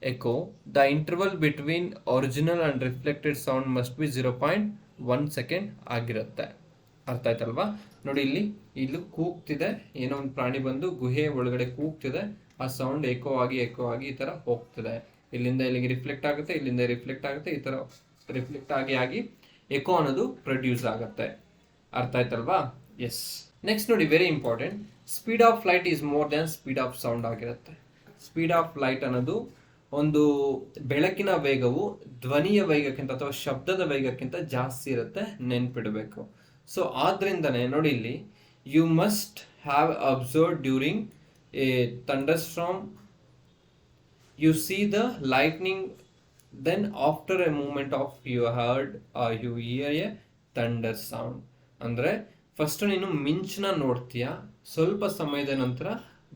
echo, the interval between original and reflected sound must be 0.1 second ಆಗಿರುತ್ತೆ. ಅರ್ಥ ಆಯ್ತಲ್ವಾ? ನೋಡಿ, ಇಲ್ಲಿ ಕೂಗ್ತಿದೆ, ಏನೋ ಒಂದು ಪ್ರಾಣಿ ಬಂದು ಗುಹೆ ಒಳಗಡೆ ಕೂಗ್ತಿದೆ, ಆ ಸೌಂಡ್ ಎಕೋ ಆಗಿ ಈ ತರ ಹೋಗ್ತಿದೆ. ಇಲ್ಲಿಂದ ಇಲ್ಲಿಗೆ ರಿಫ್ಲೆಕ್ಟ್ ಆಗುತ್ತೆ, ಇಲ್ಲಿಂದ ರಿಫ್ಲೆಕ್ಟ್ ಆಗುತ್ತೆ, ಈ ತರ ರಿಫ್ಲೆಕ್ಟ್ ಆಗಿ ಎಕೋ ಅನ್ನೋದು ಪ್ರೊಡ್ಯೂಸ್ ಆಗುತ್ತೆ. ಅರ್ಥ ಆಯ್ತಲ್ವಾ? ಎಸ್. ನೆಕ್ಸ್ಟ್ ನೋಡಿ, very important, speed of light is more than speed of sound ಆಗಿರುತ್ತೆ. ಸ್ಪೀಡ್ ಆಫ್ ಲೈಟ್ ಅನ್ನೋದು ಒಂದು ಬೆಳಕಿನ ವೇಗವು ಧ್ವನಿಯ ವೇಗಕ್ಕಿಂತ ಅಥವಾ ಶಬ್ದದ ವೇಗಕ್ಕಿಂತ ಜಾಸ್ತಿ ಇರುತ್ತೆ, ನೆನ್ಪಿಡಬೇಕು. ಸೊ ಆದ್ರಿಂದನೇ ನೋಡಿ, ಇಲ್ಲಿ you must have observe during a thunderstorm you see the lightning, then after a moment of you heard you hear a thunder sound. ಅಂದರೆ ಫಸ್ಟ್ ನೀನು ಮಿಂಚನ್ನ ನೋಡ್ತೀಯ, ಸ್ವಲ್ಪ ಸಮಯದ ನಂತರ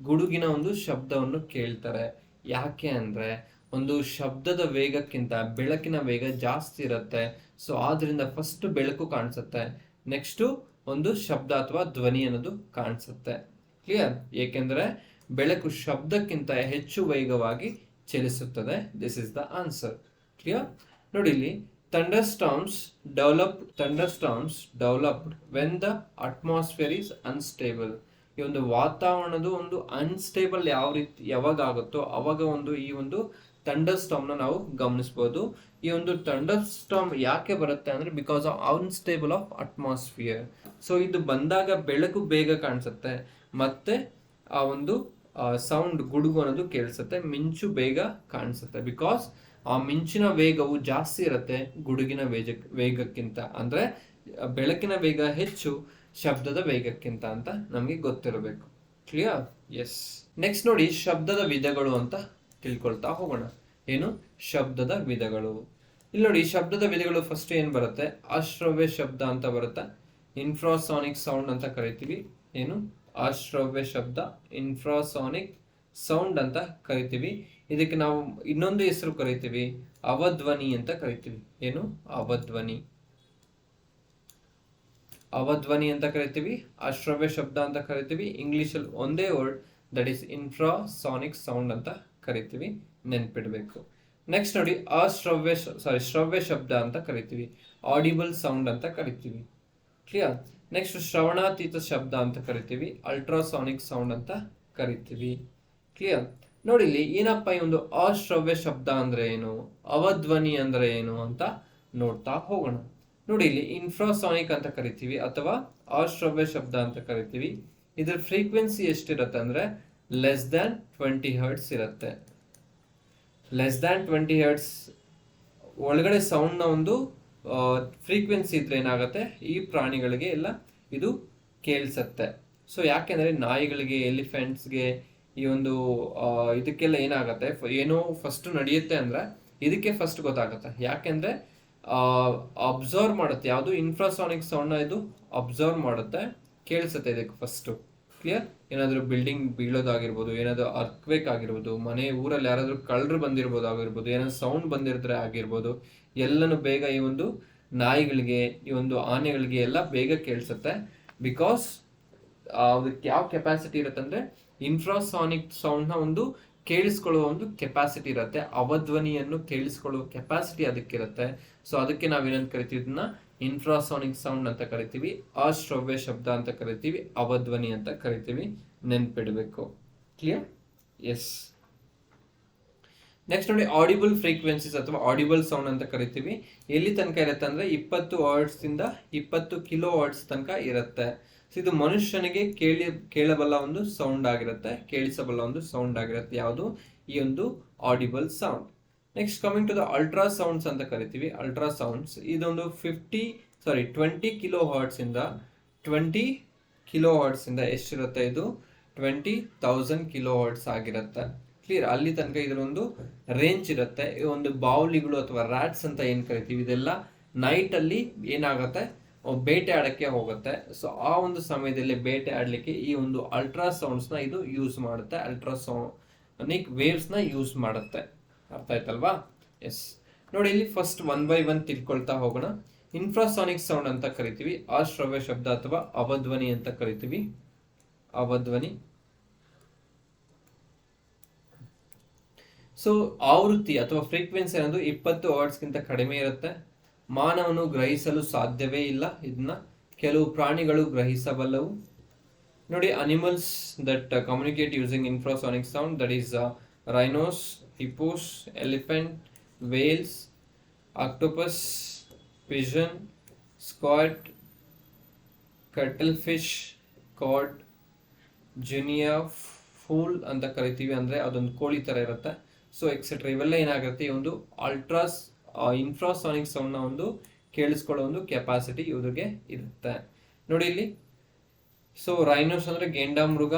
ಗುಡುಗಿನ ಒಂದು ಶಬ್ದವನ್ನು ಕೇಳ್ತಾರೆ. ಯಾಕೆ ಅಂದರೆ ಒಂದು ಶಬ್ದದ ವೇಗಕ್ಕಿಂತ ಬೆಳಕಿನ ವೇಗ ಜಾಸ್ತಿ ಇರುತ್ತೆ. ಸೊ ಆದ್ರಿಂದ ಫಸ್ಟ್ ಬೆಳಕು ಕಾಣಿಸುತ್ತೆ, ನೆಕ್ಸ್ಟು ಒಂದು ಶಬ್ದ ಅಥವಾ ಧ್ವನಿ ಅನ್ನೋದು ಕಾಣಿಸುತ್ತೆ. ಕ್ಲಿಯರ್? ಏಕೆಂದರೆ ಬೆಳಕು ಶಬ್ದಕ್ಕಿಂತ ಹೆಚ್ಚು ವೇಗವಾಗಿ ಚಲಿಸುತ್ತದೆ. This is the answer. Clear? ನೋಡಿ, ಇಲ್ಲಿ thunderstorms developed when the atmosphere is unstable. ಈ ಒಂದು ವಾತಾವರಣದ ಒಂದು ಅನ್ಸ್ಟೇಬಲ್ ಯಾವಾಗ ಆಗುತ್ತೋ ಅವಾಗ ಈ ಒಂದು ಥಂಡರ್ ಸ್ಟಾರ್ಮ್ ನಾವು ಗಮನಿಸಬಹುದು. ಈ ಒಂದು ಥಂಡರ್ ಸ್ಟಾರ್ಮ್ ಯಾಕೆ ಬರುತ್ತೆ ಅಂದ್ರೆ because of unstable of atmosphere. So ಇದು ಬಂದಾಗ ಬೆಳಕು ಬೇಗ ಕಾಣಿಸುತ್ತೆ, ಮತ್ತೆ ಆ ಒಂದು ಸೌಂಡ್ ಗುಡುಗು ಅನ್ನೋದು ಕೇಳಿಸುತ್ತೆ, ಮಿಂಚು ಬೇಗ ಕಾಣಿಸುತ್ತೆ. ಬಿಕಾಸ್ ಆ ಮಿಂಚಿನ ವೇಗವು ಜಾಸ್ತಿ ಇರುತ್ತೆ ಗುಡುಗಿನ ವೇಗಕ್ಕಿಂತ, ಅಂದ್ರೆ ಬೆಳಕಿನ ವೇಗ ಹೆಚ್ಚು ಶಬ್ದದ ವೇಗಕ್ಕಿಂತ ಅಂತ ನಮಗೆ ಗೊತ್ತಿರಬೇಕು. ಕ್ಲಿಯರ್? ಎಸ್. ನೆಕ್ಸ್ಟ್ ನೋಡಿ, ಶಬ್ದದ ವಿಧಗಳು ಅಂತ ತಿಳ್ಕೊಳ್ತಾ ಹೋಗೋಣ. ಏನು ಶಬ್ದದ ವಿಧಗಳು? ಇಲ್ಲಿ ನೋಡಿ, ಶಬ್ದದ ವಿಧಗಳು ಫಸ್ಟ್ ಏನ್ ಬರುತ್ತೆ? ಅಶ್ರವ್ಯ ಶಬ್ದ ಅಂತ ಬರುತ್ತೆ, ಇನ್ಫ್ರಾಸಾನಿಕ್ ಸೌಂಡ್ ಅಂತ ಕರಿತೀವಿ. ಏನು ಅಶ್ರವ್ಯ ಶಬ್ದ, ಇನ್ಫ್ರಾಸಾನಿಕ್ ಸೌಂಡ್ ಅಂತ ಕರಿತೀವಿ. ಇದಕ್ಕೆ ನಾವು ಇನ್ನೊಂದು ಹೆಸರು ಕರಿತೀವಿ, ಅವಧ್ವನಿ ಅಂತ ಕರಿತೀವಿ. ಏನು ಅವಧ್ವನಿ ಅಂತ ಕರಿತೀವಿ, ಅಶ್ರವ್ಯ ಶಬ್ದ ಅಂತ ಕರಿತೀವಿ. ಇಂಗ್ಲಿಷಲ್ಲಿ ಒಂದೇ ವರ್ಡ್, ದಟ್ ಈಸ್ ಇನ್ಫ್ರಾಸಾನಿಕ್ ಸೌಂಡ್ ಅಂತ ಕರಿತೀವಿ, ನೆನ್ಪಿಡ್ಬೇಕು. ನೆಕ್ಸ್ಟ್ ನೋಡಿ, ಶ್ರವ್ಯ ಶಬ್ದ ಅಂತ ಕರಿತೀವಿ, ಆಡಿಬಲ್ ಸೌಂಡ್ ಅಂತ ಕರಿತೀವಿ. ಕ್ಲಿಯರ್? ನೆಕ್ಸ್ಟ್ ಶ್ರವಣಾತೀತ ಶಬ್ದ ಅಂತ ಕರಿತೀವಿ, ಅಲ್ಟ್ರಾಸಾನಿಕ್ ಸೌಂಡ್ ಅಂತ ಕರಿತೀವಿ. ಕ್ಲಿಯರ್? ನೋಡಿ, ಇಲ್ಲಿ ಏನಪ್ಪ ಈ ಒಂದು ಅಶ್ರವ್ಯ ಶಬ್ದ ಅಂದ್ರೆ ಏನು, ಅವಧ್ವನಿ ಅಂದ್ರೆ ಏನು ಅಂತ ನೋಡ್ತಾ ಹೋಗೋಣ. ನೋಡಿ, ಇಲ್ಲಿ ಇನ್ಫ್ರಾಸಾನಿಕ್ ಅಂತ ಕರಿತೀವಿ ಅಥವಾ ಅಶ್ರವ್ಯ ಶಬ್ದ ಅಂತ ಕರಿತೀವಿ. ಇದ್ರ ಫ್ರೀಕ್ವೆನ್ಸಿ ಎಷ್ಟಿರುತ್ತೆ ಅಂದ್ರೆ ಲೆಸ್ ದ್ಯಾನ್ 20 ಹರ್ಟ್ಸ್ ಇರುತ್ತೆ. ಲೆಸ್ ದ್ಯಾನ್ 20 ಹರ್ಟ್ಸ್ ಒಳಗಡೆ ಸೌಂಡ್ ನ ಒಂದು ಫ್ರೀಕ್ವೆನ್ಸಿ ಇದ್ರೆ ಏನಾಗುತ್ತೆ, ಈ ಪ್ರಾಣಿಗಳಿಗೆ ಎಲ್ಲ ಇದು ಕೇಳಿಸುತ್ತೆ. ಸೊ ಯಾಕೆಂದ್ರೆ ನಾಯಿಗಳಿಗೆ, ಎಲಿಫೆಂಟ್ಸ್ಗೆ, ಈ ಒಂದು ಇದಕ್ಕೆಲ್ಲ ಏನಾಗುತ್ತೆ, ಏನೋ ಫಸ್ಟ್ ನಡೆಯುತ್ತೆ ಅಂದ್ರೆ ಇದಕ್ಕೆ ಫಸ್ಟ್ ಗೊತ್ತಾಗುತ್ತೆ. ಯಾಕೆಂದ್ರೆ ಅಬ್ಸರ್ವ್ ಮಾಡುತ್ತೆ, ಯಾವುದು ಇನ್ಫ್ರಾಸಾನಿಕ್ ಸೌಂಡ್ ನ ಇದು ಅಬ್ಸರ್ವ್ ಮಾಡುತ್ತೆ, ಕೇಳಿಸುತ್ತೆ ಇದಕ್ಕೆ ಫಸ್ಟ್. ಕ್ಲಿಯರ್? ಏನಾದರೂ ಬಿಲ್ಡಿಂಗ್ ಬೀಳೋದಾಗಿರ್ಬೋದು, ಏನಾದರೂ ಅರ್ಕ್ವೇಕ್ ಆಗಿರ್ಬೋದು, ಊರಲ್ಲಿ ಯಾರಾದ್ರೂ ಕಳ್ಳರು ಬಂದಿರ್ಬೋದು ಆಗಿರ್ಬೋದು, ಏನಾದ್ರು ಸೌಂಡ್ ಬಂದಿರ್ತಾರೆ ಆಗಿರ್ಬೋದು, ಎಲ್ಲನೂ ಬೇಗ ಈ ಒಂದು ನಾಯಿಗಳಿಗೆ, ಈ ಒಂದು ಆನೆಗಳಿಗೆ ಎಲ್ಲ ಬೇಗ ಕೇಳಿಸುತ್ತೆ. ಬಿಕಾಸ್ ಅದಕ್ಕೆ ಯಾವ ಕೆಪಾಸಿಟಿ ಇರುತ್ತೆ ಅಂದ್ರೆ ಇನ್ಫ್ರಾಸಾನಿಕ್ ಸೌಂಡ್ ನ ಒಂದು ಕೇಳಿಸ್ಕೊಳ್ಳುವ ಒಂದು ಕೆಪಾಸಿಟಿ ಇರುತ್ತೆ, ಅವಧ್ವನಿಯನ್ನು ಕೇಳಿಸ್ಕೊಳ್ಳುವ ಕೆಪಾಸಿಟಿ ಅದಕ್ಕಿರುತ್ತೆ. ಸೊ ಅದಕ್ಕೆ ನಾವೇನಂತ ಕರಿತೀವಿ, ಇದನ್ನ ಇನ್ಫ್ರಾಸಾನಿಕ್ ಸೌಂಡ್ ಅಂತ ಕರಿತೀವಿ, ಅಶ್ರವ್ಯ ಶಬ್ದ ಅಂತ ಕರಿತೀವಿ, ಅವಧ್ವನಿ ಅಂತ ಕರಿತೀವಿ, ನೆನ್ಪಿಡ್ಬೇಕು. ಕ್ಲಿಯರ್? ಎಸ್. ನೆಕ್ಸ್ಟ್ ನೋಡಿ ಆಡಿಬಲ್ ಫ್ರೀಕ್ವೆನ್ಸೀಸ್ ಅಥವಾ ಆಡಿಬಲ್ ಸೌಂಡ್ ಅಂತ ಕರಿತೀವಿ. ಎಲ್ಲಿ ತನಕ ಇರುತ್ತೆ ಅಂದ್ರೆ 20 ಹರ್ಟ್ಸ್ ಇಂದ 20 ಕಿಲೋ ಹರ್ಟ್ಸ್ ತನಕ ಇರುತ್ತೆ. ಸೊ ಇದು ಮನುಷ್ಯನಿಗೆ ಕೇಳಬಲ್ಲ ಒಂದು ಸೌಂಡ್ ಆಗಿರುತ್ತೆ, ಕೇಳಿಸಬಲ್ಲ ಒಂದು ಸೌಂಡ್ ಆಗಿರುತ್ತೆ. ಯಾವುದು ಈ ಒಂದು audible sound. Next coming to the ultra sounds ಅಂತ ಕರಿತೀವಿ. ಅಲ್ಟ್ರಾ ಸೌಂಡ್ಸ್ ಇದೊಂದು 20 ಕಿಲೋ ಹರ್ಟ್ಸ್ ಇಂದ 20 ಕಿಲೋ ಹರ್ಟ್ಸ್ ಇಂದ ಎಷ್ಟಿರುತ್ತೆ, ಇದು 20,000 ಕಿಲೋ ಹರ್ಟ್ಸ್ ಆಗಿರುತ್ತೆ. ಕ್ಲಿಯರ್, ಅಲ್ಲಿ ತನಕ ಇದರ ಒಂದು ರೇಂಜ್ ಇರುತ್ತೆ. ಈ ಒಂದು ಬಾವುಲಿಗಳು ಅಥವಾ ರ್ಯಾಟ್ಸ್ ಅಂತ ಏನ್ ಕರಿತೀವಿ, ಇದೆಲ್ಲ ನೈಟ್ ಅಲ್ಲಿ ಏನಾಗುತ್ತೆ, ಬೇಟೆ ಆಡಕ್ಕೆ ಹೋಗುತ್ತೆ. ಸೊ ಆ ಒಂದು ಸಮಯದಲ್ಲಿ ಬೇಟೆ ಆಡ್ಲಿಕ್ಕೆ ಈ ಒಂದು ಅಲ್ಟ್ರಾ ಸೌಂಡ್ಸ್ ನ ಇದು ಯೂಸ್ ಮಾಡುತ್ತೆ, ಅಲ್ಟ್ರಾಸೋನಿಕ್ ವೇವ್ಸ್ ನ ಯೂಸ್ ಮಾಡುತ್ತೆ. ಅರ್ಥ ಆಯ್ತಲ್ವಾ? ಎಸ್. ನೋಡಿ ಇಲ್ಲಿ ಫಸ್ಟ್ 1 by 1 ತಿಳ್ಕೊಳ್ತಾ ಹೋಗೋಣ. ಇನ್ಫ್ರಾಸಾನಿಕ್ ಸೌಂಡ್ ಅಂತ ಕರಿತೀವಿ, ಅಶ್ರವ್ಯ ಶಬ್ದ ಅಥವಾ ಅವಧ್ವನಿ ಅಂತ ಕರಿತೀವಿ. ಅವಧ್ವನಿ. ಸೊ ಆವೃತ್ತಿ ಅಥವಾ ಫ್ರೀಕ್ವೆನ್ಸಿ ಅನ್ನೋದು 20 ಹರ್ಟ್ಸ್ ಗಿಂತ ಕಡಿಮೆ ಇರುತ್ತೆ. ಮಾನವನು ಗ್ರಹಿಸಲು ಸಾಧ್ಯವೇ ಇಲ್ಲ ಇದನ್ನ, ಕೆಲವು ಪ್ರಾಣಿಗಳು ಗ್ರಹಿಸಬಲ್ಲವು. ನೋಡಿ, animals that communicate using infrasonic sound, that is rhinos, hippos, elephant, whales, octopus, pigeon, squid, cuttlefish, cod, guinea pool ಅಂತ ಕರಿತೀವಿ, ಅಂದ್ರೆ ಅದೊಂದು ಕೋಳಿ ತರ ಇರುತ್ತೆ. ಸೊ ಎಕ್ಸೆಟ್ರಾ ಇವೆಲ್ಲ ಏನಾಗುತ್ತೆ, ಈ ಒಂದು ಇನ್ಫ್ರಾಸಾನಿಕ್ ಸೌಂಡ್ ನ ಒಂದು ಕೇಳಿಸ್ಕೊಳ್ಳೋ ಒಂದು ಕೆಪಾಸಿಟಿ ಇವ್ರಿಗೆ ಇರುತ್ತೆ. ನೋಡಿ ಇಲ್ಲಿ, ಸೊ ರೈನೋಸ್ ಅಂದ್ರೆ ಗೇಂಡಾಮೃಗ,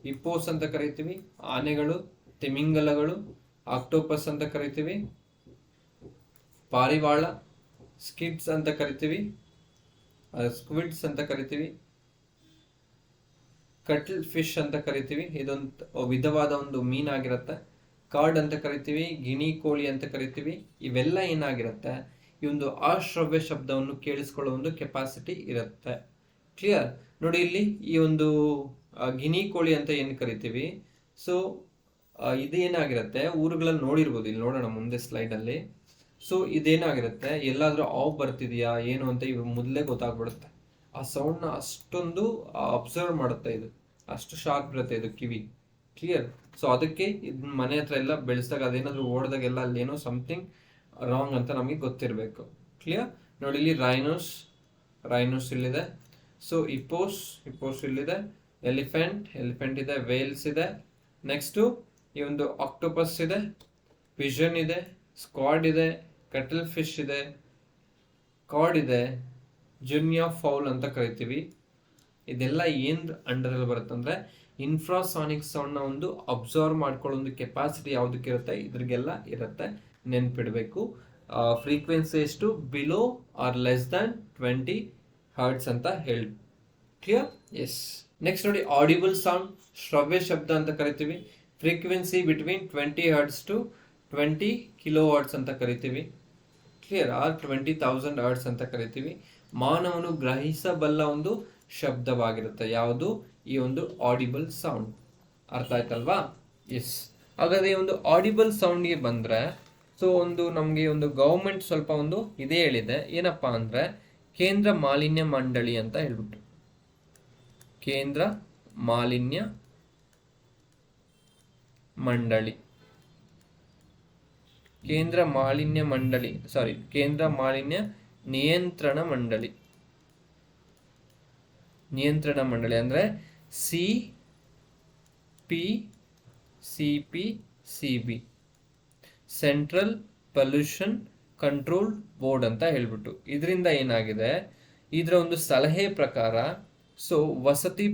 ಹಿಪ್ಪೋಸ್ ಅಂತ ಕರಿತೀವಿ ಆನೆಗಳು, ತಿಮಿಂಗಲಗಳು, ಆಕ್ಟೋಪಸ್ ಅಂತ ಕರಿತೀವಿ ಪಾರಿವಾಳ, ಸ್ಕಿಡ್ಸ್ ಅಂತ ಕರಿತೀವಿ, ಸ್ಕ್ವಿಡ್ಸ್ ಅಂತ ಕರಿತೀವಿ, ಕಟಲ್ ಫಿಶ್ ಅಂತ ಕರಿತೀವಿ, ಇದೊಂದು ವಿಧವಾದ ಒಂದು ಮೀನಾಗಿರುತ್ತೆ. ಕಾರ್ಡ್ ಅಂತ ಕರಿತೀವಿ, ಗಿಣಿ ಕೋಳಿ ಅಂತ ಕರಿತೀವಿ. ಇವೆಲ್ಲ ಏನಾಗಿರುತ್ತೆ, ಈ ಒಂದು ಅಶ್ರವ್ಯ ಶಬ್ದವನ್ನು ಕೇಳಿಸ್ಕೊಳ್ಳೋ ಒಂದು ಕೆಪಾಸಿಟಿ ಇರುತ್ತೆ. ಕ್ಲಿಯರ್? ನೋಡಿ ಇಲ್ಲಿ ಈ ಒಂದು ಗಿಣಿ ಕೋಳಿ ಅಂತ ಏನು ಕರಿತೀವಿ, ಸೊ ಇದೇನಾಗಿರುತ್ತೆ, ಊರುಗಳಲ್ಲಿ ನೋಡಿರ್ಬೋದು, ಇಲ್ಲಿ ನೋಡೋಣ ಮುಂದೆ ಸ್ಲೈಡ್ ಅಲ್ಲಿ. ಸೊ ಇದೇನಾಗಿರುತ್ತೆ, ಎಲ್ಲಾದ್ರೂ ಆಫ್ ಬರ್ತಿದ್ಯಾ ಏನು ಅಂತ ಇವ್ ಮೊದಲೇ ಗೊತ್ತಾಗ್ಬಿಡುತ್ತೆ. ಆ ಸೌಂಡ್ ನ ಅಷ್ಟೊಂದು ಅಬ್ಸರ್ವ್ ಮಾಡುತ್ತೆ, ಇದು ಅಷ್ಟು ಶಾರ್ಪ್ ಇರುತ್ತೆ ಇದು ಕಿವಿ. ಕ್ಲಿಯರ್? ಸೊ ಅದಕ್ಕೆ ಇದನ್ನ ಮನೆ ಹತ್ರ ಎಲ್ಲ ಬೆಳೆಸಿದಾಗ ಅದೇನಾದ್ರೂ ಓಡಿದಾಗೆಲ್ಲ ಅಲ್ಲಿ ಏನೋ ಸಮಥಿಂಗ್ ರಾಂಗ್ ಅಂತ ನಮಗೆ ಗೊತ್ತಿರಬೇಕು. ಕ್ಲಿಯರ್? ನೋಡಿ ಇಲ್ಲಿ ರೈನೋಸ್ ಇಲ್ಲಿದೆ. ಸೊ ಹಿಪ್ಪೋಸ್ ಇಲ್ಲಿದೆ, ಎಲಿಫೆಂಟ್ ಇದೆ, ವೇಲ್ಸ್ ಇದೆ. ನೆಕ್ಸ್ಟ್ ಈ ಒಂದು ಆಕ್ಟೋಪಸ್ ಇದೆ, ಪಿಜನ್ ಇದೆ, ಸ್ಕ್ವಾಡ್ ಇದೆ, ಕಟಲ್ ಫಿಶ್ ಇದೆ, ಕಾರ್ಡ್ ಇದೆ, ಜುನಿಯಾ ಫೌಲ್ ಅಂತ ಕರಿತೀವಿ. ಇದೆಲ್ಲ ಏನ್ ಅಂಡರ್ ಅಲ್ಲಿ ಬರುತ್ತೆ ಅಂದ್ರೆ ಇನ್ಫ್ರಾಸಾನಿಕ್ ಸೌಂಡ್ ನ ಒಂದು ಅಬ್ಸರ್ವ್ ಮಾಡ್ಕೊಳ್ಳೋ ಒಂದು ಕೆಪಾಸಿಟಿ ಯಾವ್ದಕ್ಕೆ ಇರುತ್ತೆ, ಇದ್ರಿಗೆಲ್ಲ ಇರುತ್ತೆ. ನೆನ್ಪಿಡ್ಬೇಕು. ಫ್ರೀಕ್ವೆನ್ಸಿ ಎಷ್ಟು, below or less than 20 hertz ಅಂತ ಹೇಳಿ. ಕ್ಲಿಯರ್? ಎಸ್. ನೆಕ್ಸ್ಟ್ ನೋಡಿ, ಆಡಿಬಲ್ ಸೌಂಡ್, ಶ್ರವ್ಯ ಶಬ್ದ ಅಂತ ಕರಿತೀವಿ. Frequency between 20 hertz to 20 kilo hertz ಅಂತ ಕರಿತೀವಿ. ಕ್ಲಿಯರ್? ಆರ್ 20,000 ಹರ್ಟ್ಸ್ ಅಂತ ಕರಿತೀವಿ. ಮಾನವನು ಗ್ರಹಿಸಬಲ್ಲ ಒಂದು ಶಬ್ದವಾಗಿರುತ್ತೆ. ಯಾವುದು? ಈ ಒಂದು ಆಡಿಬಲ್ ಸೌಂಡ್. ಅರ್ಥ ಆಯ್ತಲ್ವಾ? ಎಸ್. ಹಾಗಾದ್ರೆ ಈ ಒಂದು ಆಡಿಬಲ್ ಸೌಂಡ್ಗೆ ಬಂದ್ರೆ, ಸೊ ಒಂದು ನಮ್ಗೆ ಒಂದು ಗವರ್ಮೆಂಟ್ ಸ್ವಲ್ಪ ಒಂದು ಇದೇ ಹೇಳಿದೆ, ಏನಪ್ಪಾ ಅಂದ್ರೆ ಕೇಂದ್ರ ಮಾಲಿನ್ಯ ಮಂಡಳಿ ಅಂತ ಹೇಳ್ಬಿಟ್ಟು, ಕೇಂದ್ರ ಮಾಲಿನ್ಯ ಮಂಡಳಿ, ಕೇಂದ್ರ ಮಾಲಿನ್ಯ ನಿಯಂತ್ರಣ ಮಂಡಳಿ ಅಂದ್ರೆ CPCB, central pollution control board ಅಂತ ಹೇಳ್ಬಿಟ್ಟು. ಇದರಿಂದ ಏನಾಗಿದೆ, ಇದರ ಒಂದು ಸಲಹೆ ಪ್ರಕಾರ, ಸೊ ವಸತಿ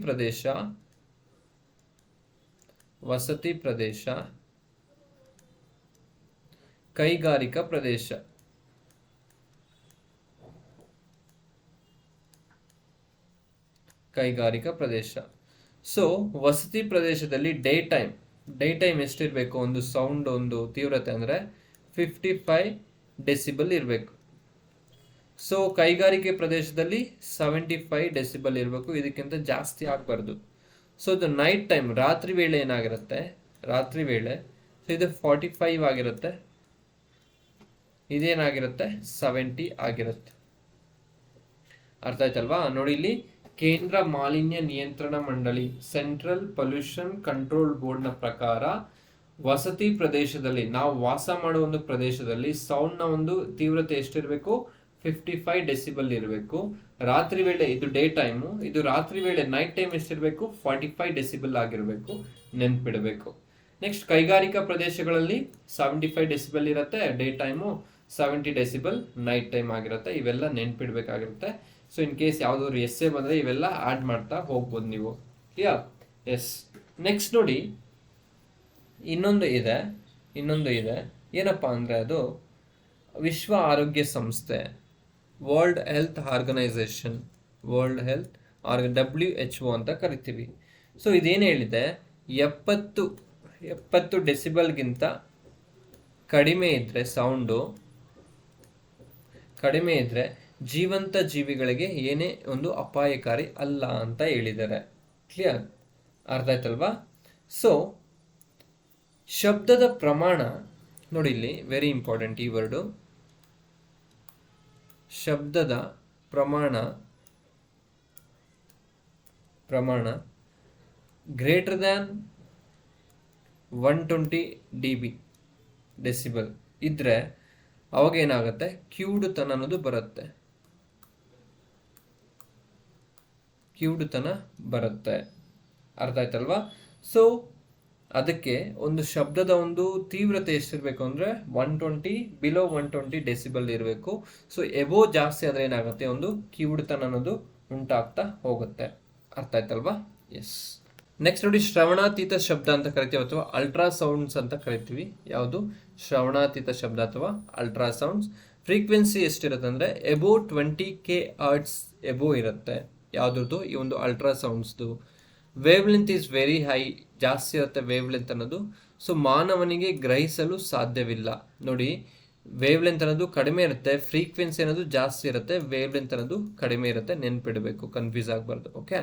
ಪ್ರದೇಶ, ಕೈಗಾರಿಕಾ ಪ್ರದೇಶ. ಸೊ ವಸತಿ ಪ್ರದೇಶದಲ್ಲಿ ಡೇ ಟೈಮ್ ಎಷ್ಟಿರಬೇಕು, ಒಂದು ಸೌಂಡ್ ಒಂದು ತೀವ್ರತೆ ಅಂದ್ರೆ 55 ಡೆಸಿಬಲ್ ಇರಬೇಕು. ಸೊ ಕೈಗಾರಿಕೆ ಪ್ರದೇಶದಲ್ಲಿ 75 ಡೆಸಿಬಲ್ ಇರಬೇಕು, ಇದಕ್ಕಿಂತ ಜಾಸ್ತಿ ಆಗಬಾರ್ದು. ಸೊ ಇದು ನೈಟ್ ಟೈಮ್, ರಾತ್ರಿ ವೇಳೆ ಏನಾಗಿರುತ್ತೆ, ಸೊ ಇದು 45 ಆಗಿರುತ್ತೆ, ಇದೇನಾಗಿರುತ್ತೆ 70 ಆಗಿರುತ್ತೆ. ಅರ್ಥ ಆಯ್ತಲ್ವಾ? ನೋಡಿ ಇಲ್ಲಿ ಕೇಂದ್ರ ಮಾಲಿನ್ಯ ನಿಯಂತ್ರಣ ಮಂಡಳಿ ಸೆಂಟ್ರಲ್ ಪೊಲ್ಯೂಷನ್ ಕಂಟ್ರೋಲ್ ಬೋರ್ಡ್ನ ಪ್ರಕಾರ ವಸತಿ ಪ್ರದೇಶದಲ್ಲಿ, ನಾವು ವಾಸ ಮಾಡುವ ಒಂದು ಪ್ರದೇಶದಲ್ಲಿ ಸೌಂಡ್ನ ಒಂದು ತೀವ್ರತೆ ಎಷ್ಟಿರಬೇಕು? 55 ಡೆಸಿಬಲ್ ಇರಬೇಕು. ರಾತ್ರಿ ವೇಳೆ ಇದು ಡೇ ಟೈಮು, ಇದು ರಾತ್ರಿ ವೇಳೆ ನೈಟ್ ಟೈಮ್ ಎಷ್ಟಿರಬೇಕು? 45 ಡೆಸಿಬಲ್ ಆಗಿರಬೇಕು, ನೆನ್ಪಿಡಬೇಕು. ನೆಕ್ಸ್ಟ್, ಕೈಗಾರಿಕಾ ಪ್ರದೇಶಗಳಲ್ಲಿ 75 ಡೆಸಿಬಲ್ ಇರುತ್ತೆ day time, 70 decibel night time ಆಗಿರುತ್ತೆ. ಇವೆಲ್ಲ ನೆನ್ಪಿಡ್ಬೇಕಾಗಿರುತ್ತೆ. ಸೊ ಇನ್ ಕೇಸ್ ಯಾವುದಾದ್ರು ಎಸ್ಸೆ ಬಂದರೆ ಇವೆಲ್ಲ ಆ್ಯಡ್ ಮಾಡ್ತಾ ಹೋಗ್ಬೋದು ನೀವು. ಕ್ಲಿಯರ್? ಎಸ್. ನೆಕ್ಸ್ಟ್ ನೋಡಿ, ಇನ್ನೊಂದು ಇದೆ ಏನಪ್ಪ ಅಂದರೆ ಅದು ವಿಶ್ವ ಆರೋಗ್ಯ ಸಂಸ್ಥೆ, ವರ್ಲ್ಡ್ ಹೆಲ್ತ್ ಆರ್ಗನೈಸೇಷನ್, WHO ಅಂತ ಕರಿತೀವಿ. ಸೊ ಇದೇನು ಹೇಳಿದೆ, 70 ಡೆಸಿಬಲ್ಗಿಂತ ಕಡಿಮೆ ಇದ್ದರೆ, ಸೌಂಡು ಕಡಿಮೆ ಇದ್ದರೆ ಜೀವಂತ ಜೀವಿಗಳಿಗೆ ಏನೇ ಒಂದು ಅಪಾಯಕಾರಿ ಅಲ್ಲ ಅಂತ ಹೇಳಿದ್ದಾರೆ. ಕ್ಲಿಯರ್? ಅರ್ಥ ಆಯ್ತಲ್ವಾ? ಸೊ ಶಬ್ದದ ಪ್ರಮಾಣ ನೋಡಿ, ಇಲ್ಲಿ ವೆರಿ ಇಂಪಾರ್ಟೆಂಟ್ ಈ ವರ್ಡು. ಶಬ್ದದ ಪ್ರಮಾಣ ಗ್ರೇಟರ್ ದ್ಯಾನ್ 120 ಡೆಸಿಬಲ್ ಇದ್ರೆ ಅವಾಗ ಏನಾಗುತ್ತೆ? ಕಿವುಡುತನ ಅನ್ನೋದು ಬರುತ್ತೆ. ಅರ್ಥ ಆಯ್ತಲ್ವಾ? ಸೊ ಅದಕ್ಕೆ ಒಂದು ಶಬ್ದದ ಒಂದು ತೀವ್ರತೆ ಎಷ್ಟಿರಬೇಕು ಅಂದರೆ 120, ಬಿಲೋ 120 ಡೆಸಿಬಲ್ ಇರಬೇಕು. ಸೊ ಎಬೋ ಜಾಸ್ತಿ ಆದರೆ ಏನಾಗುತ್ತೆ? ಒಂದು ಕಿವುಡುತನ ಅನ್ನೋದು ಉಂಟಾಗ್ತಾ ಹೋಗುತ್ತೆ. ಅರ್ಥ ಆಯ್ತಲ್ವಾ? ಎಸ್. ನೆಕ್ಸ್ಟ್ ನೋಡಿ, ಶ್ರವಣಾತೀತ ಶಬ್ದ ಅಂತ ಕರಿತೀವಿ ಅಥವಾ ಅಲ್ಟ್ರಾಸೌಂಡ್ಸ್ ಅಂತ ಕರಿತೀವಿ. ಯಾವುದು? ಶ್ರವಣಾತೀತ ಶಬ್ದ ಅಥವಾ ಅಲ್ಟ್ರಾಸೌಂಡ್ಸ್. ಫ್ರೀಕ್ವೆನ್ಸಿ ಎಷ್ಟಿರುತ್ತೆ ಅಂದರೆ ಎಬೋ 20 kHz ಎಬೋ ಇರುತ್ತೆ. ಯಾವುದ್ರದ್ದು? ಈ ಒಂದು ಅಲ್ಟ್ರಾಸೌಂಡ್ಸ್ದು. Wavelength is very high, ಜಾಸ್ತಿ ಇರುತ್ತೆ ವೇವ್ ಲೆಂತ್ ಅನ್ನೋದು. ಸೊ ಮಾನವನಿಗೆ ಗ್ರಹಿಸಲು ಸಾಧ್ಯವಿಲ್ಲ. ನೋಡಿ, ವೇವ್ ಲೆಂತ್ ಅನ್ನೋದು ಕಡಿಮೆ ಇರುತ್ತೆ, ಫ್ರೀಕ್ವೆನ್ಸಿ ಅನ್ನೋದು ಜಾಸ್ತಿ ಇರುತ್ತೆ, ವೇವ್ ಲೆಂತ್ ಅನ್ನೋದು ಕಡಿಮೆ ಇರುತ್ತೆ. ನೆನ್ಪಿಡಬೇಕು, ಕನ್ಫ್ಯೂಸ್ ಆಗಬಾರ್ದು. ಓಕೆ.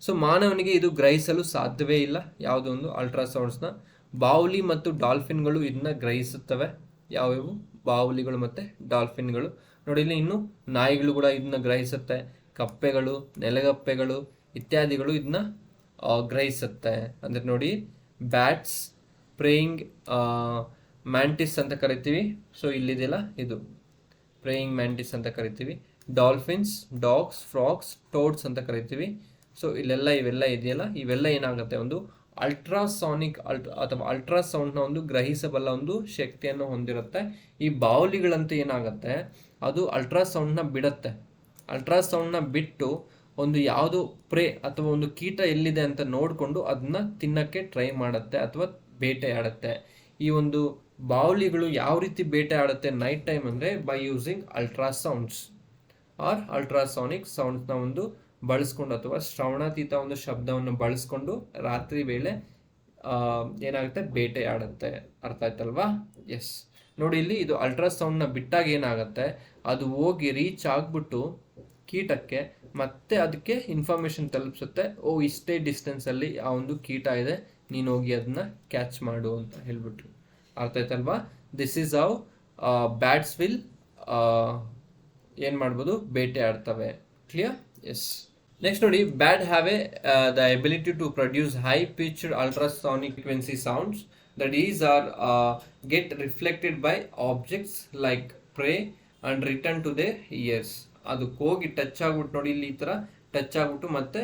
ಸೊ ಮಾನವನಿಗೆ ಇದು ಗ್ರಹಿಸಲು ಸಾಧ್ಯವೇ ಇಲ್ಲ, ಯಾವುದೋ ಒಂದು ಅಲ್ಟ್ರಾಸೌಂಡ್ಸ್ನ. ಬಾವುಲಿ ಮತ್ತು ಡಾಲ್ಫಿನ್ಗಳು ಇದನ್ನ ಗ್ರಹಿಸುತ್ತವೆ. ಯಾವ್ಯಾವು? ಬಾವುಲಿಗಳು ಮತ್ತು ಡಾಲ್ಫಿನ್ಗಳು. ನೋಡಿ, ಇಲ್ಲಿ ಇನ್ನು ನಾಯಿಗಳು ಕೂಡ ಇದನ್ನ ಗ್ರಹಿಸುತ್ತೆ. ಕಪ್ಪೆಗಳು, ನೆಲಗಪ್ಪೆಗಳು ಇತ್ಯಾದಿಗಳು ಇದನ್ನ ಗ್ರಹಿಸುತ್ತೆ. ಅಂದರೆ ನೋಡಿ, ಬ್ಯಾಟ್ಸ್, ಪ್ರೇಯಿಂಗ್ ಮ್ಯಾಂಟಿಸ್ ಅಂತ ಕರಿತೀವಿ. ಸೊ ಇಲ್ಲಿದೆಯಲ್ಲ, ಇದು ಪ್ರೇಯಿಂಗ್ ಮ್ಯಾಂಟಿಸ್ ಅಂತ ಕರಿತೀವಿ. ಡಾಲ್ಫಿನ್ಸ್, ಡಾಗ್ಸ್, ಫ್ರಾಗ್ಸ್, ಟೋಡ್ಸ್ ಅಂತ ಕರಿತೀವಿ. ಸೊ ಇವೆಲ್ಲ ಇದೆಯಲ್ಲ, ಇವೆಲ್ಲ ಏನಾಗುತ್ತೆ? ಒಂದು ಅಲ್ಟ್ರಾಸಾನಿಕ್ ಅಥವಾ ಅಲ್ಟ್ರಾಸೌಂಡ್ನ ಒಂದು ಗ್ರಹಿಸಬಲ್ಲ ಒಂದು ಶಕ್ತಿಯನ್ನು ಹೊಂದಿರುತ್ತೆ. ಈ ಬಾವುಲಿಗಳಂತೂ ಏನಾಗುತ್ತೆ? ಅದು ಅಲ್ಟ್ರಾಸೌಂಡ್ನ ಬಿಟ್ಟು ಒಂದು ಯಾವುದು ಪ್ರೇ ಅಥವಾ ಒಂದು ಕೀಟ ಎಲ್ಲಿದೆ ಅಂತ ನೋಡಿಕೊಂಡು ಅದನ್ನ ತಿನ್ನಕ್ಕೆ ಟ್ರೈ ಮಾಡುತ್ತೆ ಅಥವಾ ಬೇಟೆಯಾಡುತ್ತೆ. ಈ ಒಂದು ಬಾವುಲಿಗಳು ಯಾವ ರೀತಿ ಬೇಟೆಯಾಡುತ್ತೆ ನೈಟ್ ಟೈಮ್ ಅಂದರೆ ಬೈ ಯೂಸಿಂಗ್ ಅಲ್ಟ್ರಾಸೌಂಡ್ಸ್ ಆರ್ ಅಲ್ಟ್ರಾಸಾನಿಕ್ ಸೌಂಡ್ಸ್ನ ಒಂದು ಬಳಸ್ಕೊಂಡು ಅಥವಾ ಶ್ರವಣಾತೀತ ಒಂದು ಶಬ್ದವನ್ನು ಬಳಸ್ಕೊಂಡು ರಾತ್ರಿ ವೇಳೆ ಏನಾಗುತ್ತೆ? ಬೇಟೆಯಾಡುತ್ತೆ. ಅರ್ಥ ಆಯ್ತಲ್ವಾ? ಎಸ್. ನೋಡಿ, ಇಲ್ಲಿ ಇದು ಅಲ್ಟ್ರಾಸೌಂಡ್ನ ಬಿಟ್ಟಾಗ ಏನಾಗುತ್ತೆ? ಅದು ಹೋಗಿ ರೀಚ್ ಆಗ್ಬಿಟ್ಟು ಕೀಟಕ್ಕೆ ಮತ್ತೆ ಅದಕ್ಕೆ ಇನ್ಫಾರ್ಮೇಶನ್ ತಲುಪಿಸುತ್ತೆ. ಇಷ್ಟೇ ಡಿಸ್ಟೆನ್ಸಲ್ಲಿ ಆ ಒಂದು ಕೀಟ ಇದೆ, ನೀನು ಹೋಗಿ ಅದನ್ನ ಕ್ಯಾಚ್ ಮಾಡು ಅಂತ ಹೇಳ್ಬಿಟ್ಟು. ಅರ್ಥ ಆಯ್ತಲ್ವಾ? This is how bats will ಏನು ಮಾಡ್ಬೋದು? ಬೇಟೆ ಆಡ್ತವೆ. ಕ್ಲಿಯರ್? ಎಸ್. ನೆಕ್ಸ್ಟ್ ನೋಡಿ, bat have the ability to produce high pitched ultrasonic frequency sounds that these are get reflected by objects like prey and return to their ears. ಅದಕ್ಕೆ ಹೋಗಿ touch ಆಗ್ಬಿಟ್ಟು ನೋಡಿ, ಇಲ್ಲಿ ಈ ಥರ ಟಚ್ ಆಗ್ಬಿಟ್ಟು ಮತ್ತೆ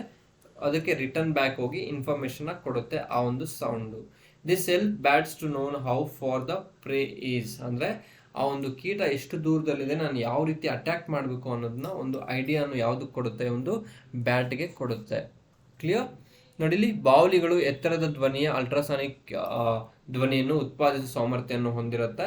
ಅದಕ್ಕೆ ರಿಟರ್ನ್ ಬ್ಯಾಕ್ ಹೋಗಿ ಇನ್ಫಾರ್ಮೇಶನ್ ಕೊಡುತ್ತೆ ಆ ಒಂದು sound. This help bats to known how far the prey is. ಅಂದರೆ ಆ ಒಂದು ಕೀಟ ಎಷ್ಟು ದೂರದಲ್ಲಿದೆ, ನಾನು ಯಾವ ರೀತಿ ಅಟ್ಯಾಕ್ ಮಾಡಬೇಕು ಅನ್ನೋದನ್ನ ಒಂದು ಐಡಿಯಾನು ಯಾವುದಕ್ಕೆ ಕೊಡುತ್ತೆ? ಒಂದು ಬ್ಯಾಟ್ಗೆ ಕೊಡುತ್ತೆ. ಕ್ಲಿಯರ್? ನೋಡಿ, ಇಲ್ಲಿ ಬಾವುಲಿಗಳು ಎತ್ತರದ ಧ್ವನಿಯ ಅಲ್ಟ್ರಾಸಾನಿಕ್ ಧ್ವನಿಯನ್ನು ಉತ್ಪಾದಿಸುವ ಸಾಮರ್ಥ್ಯವನ್ನು ಹೊಂದಿರುತ್ತೆ.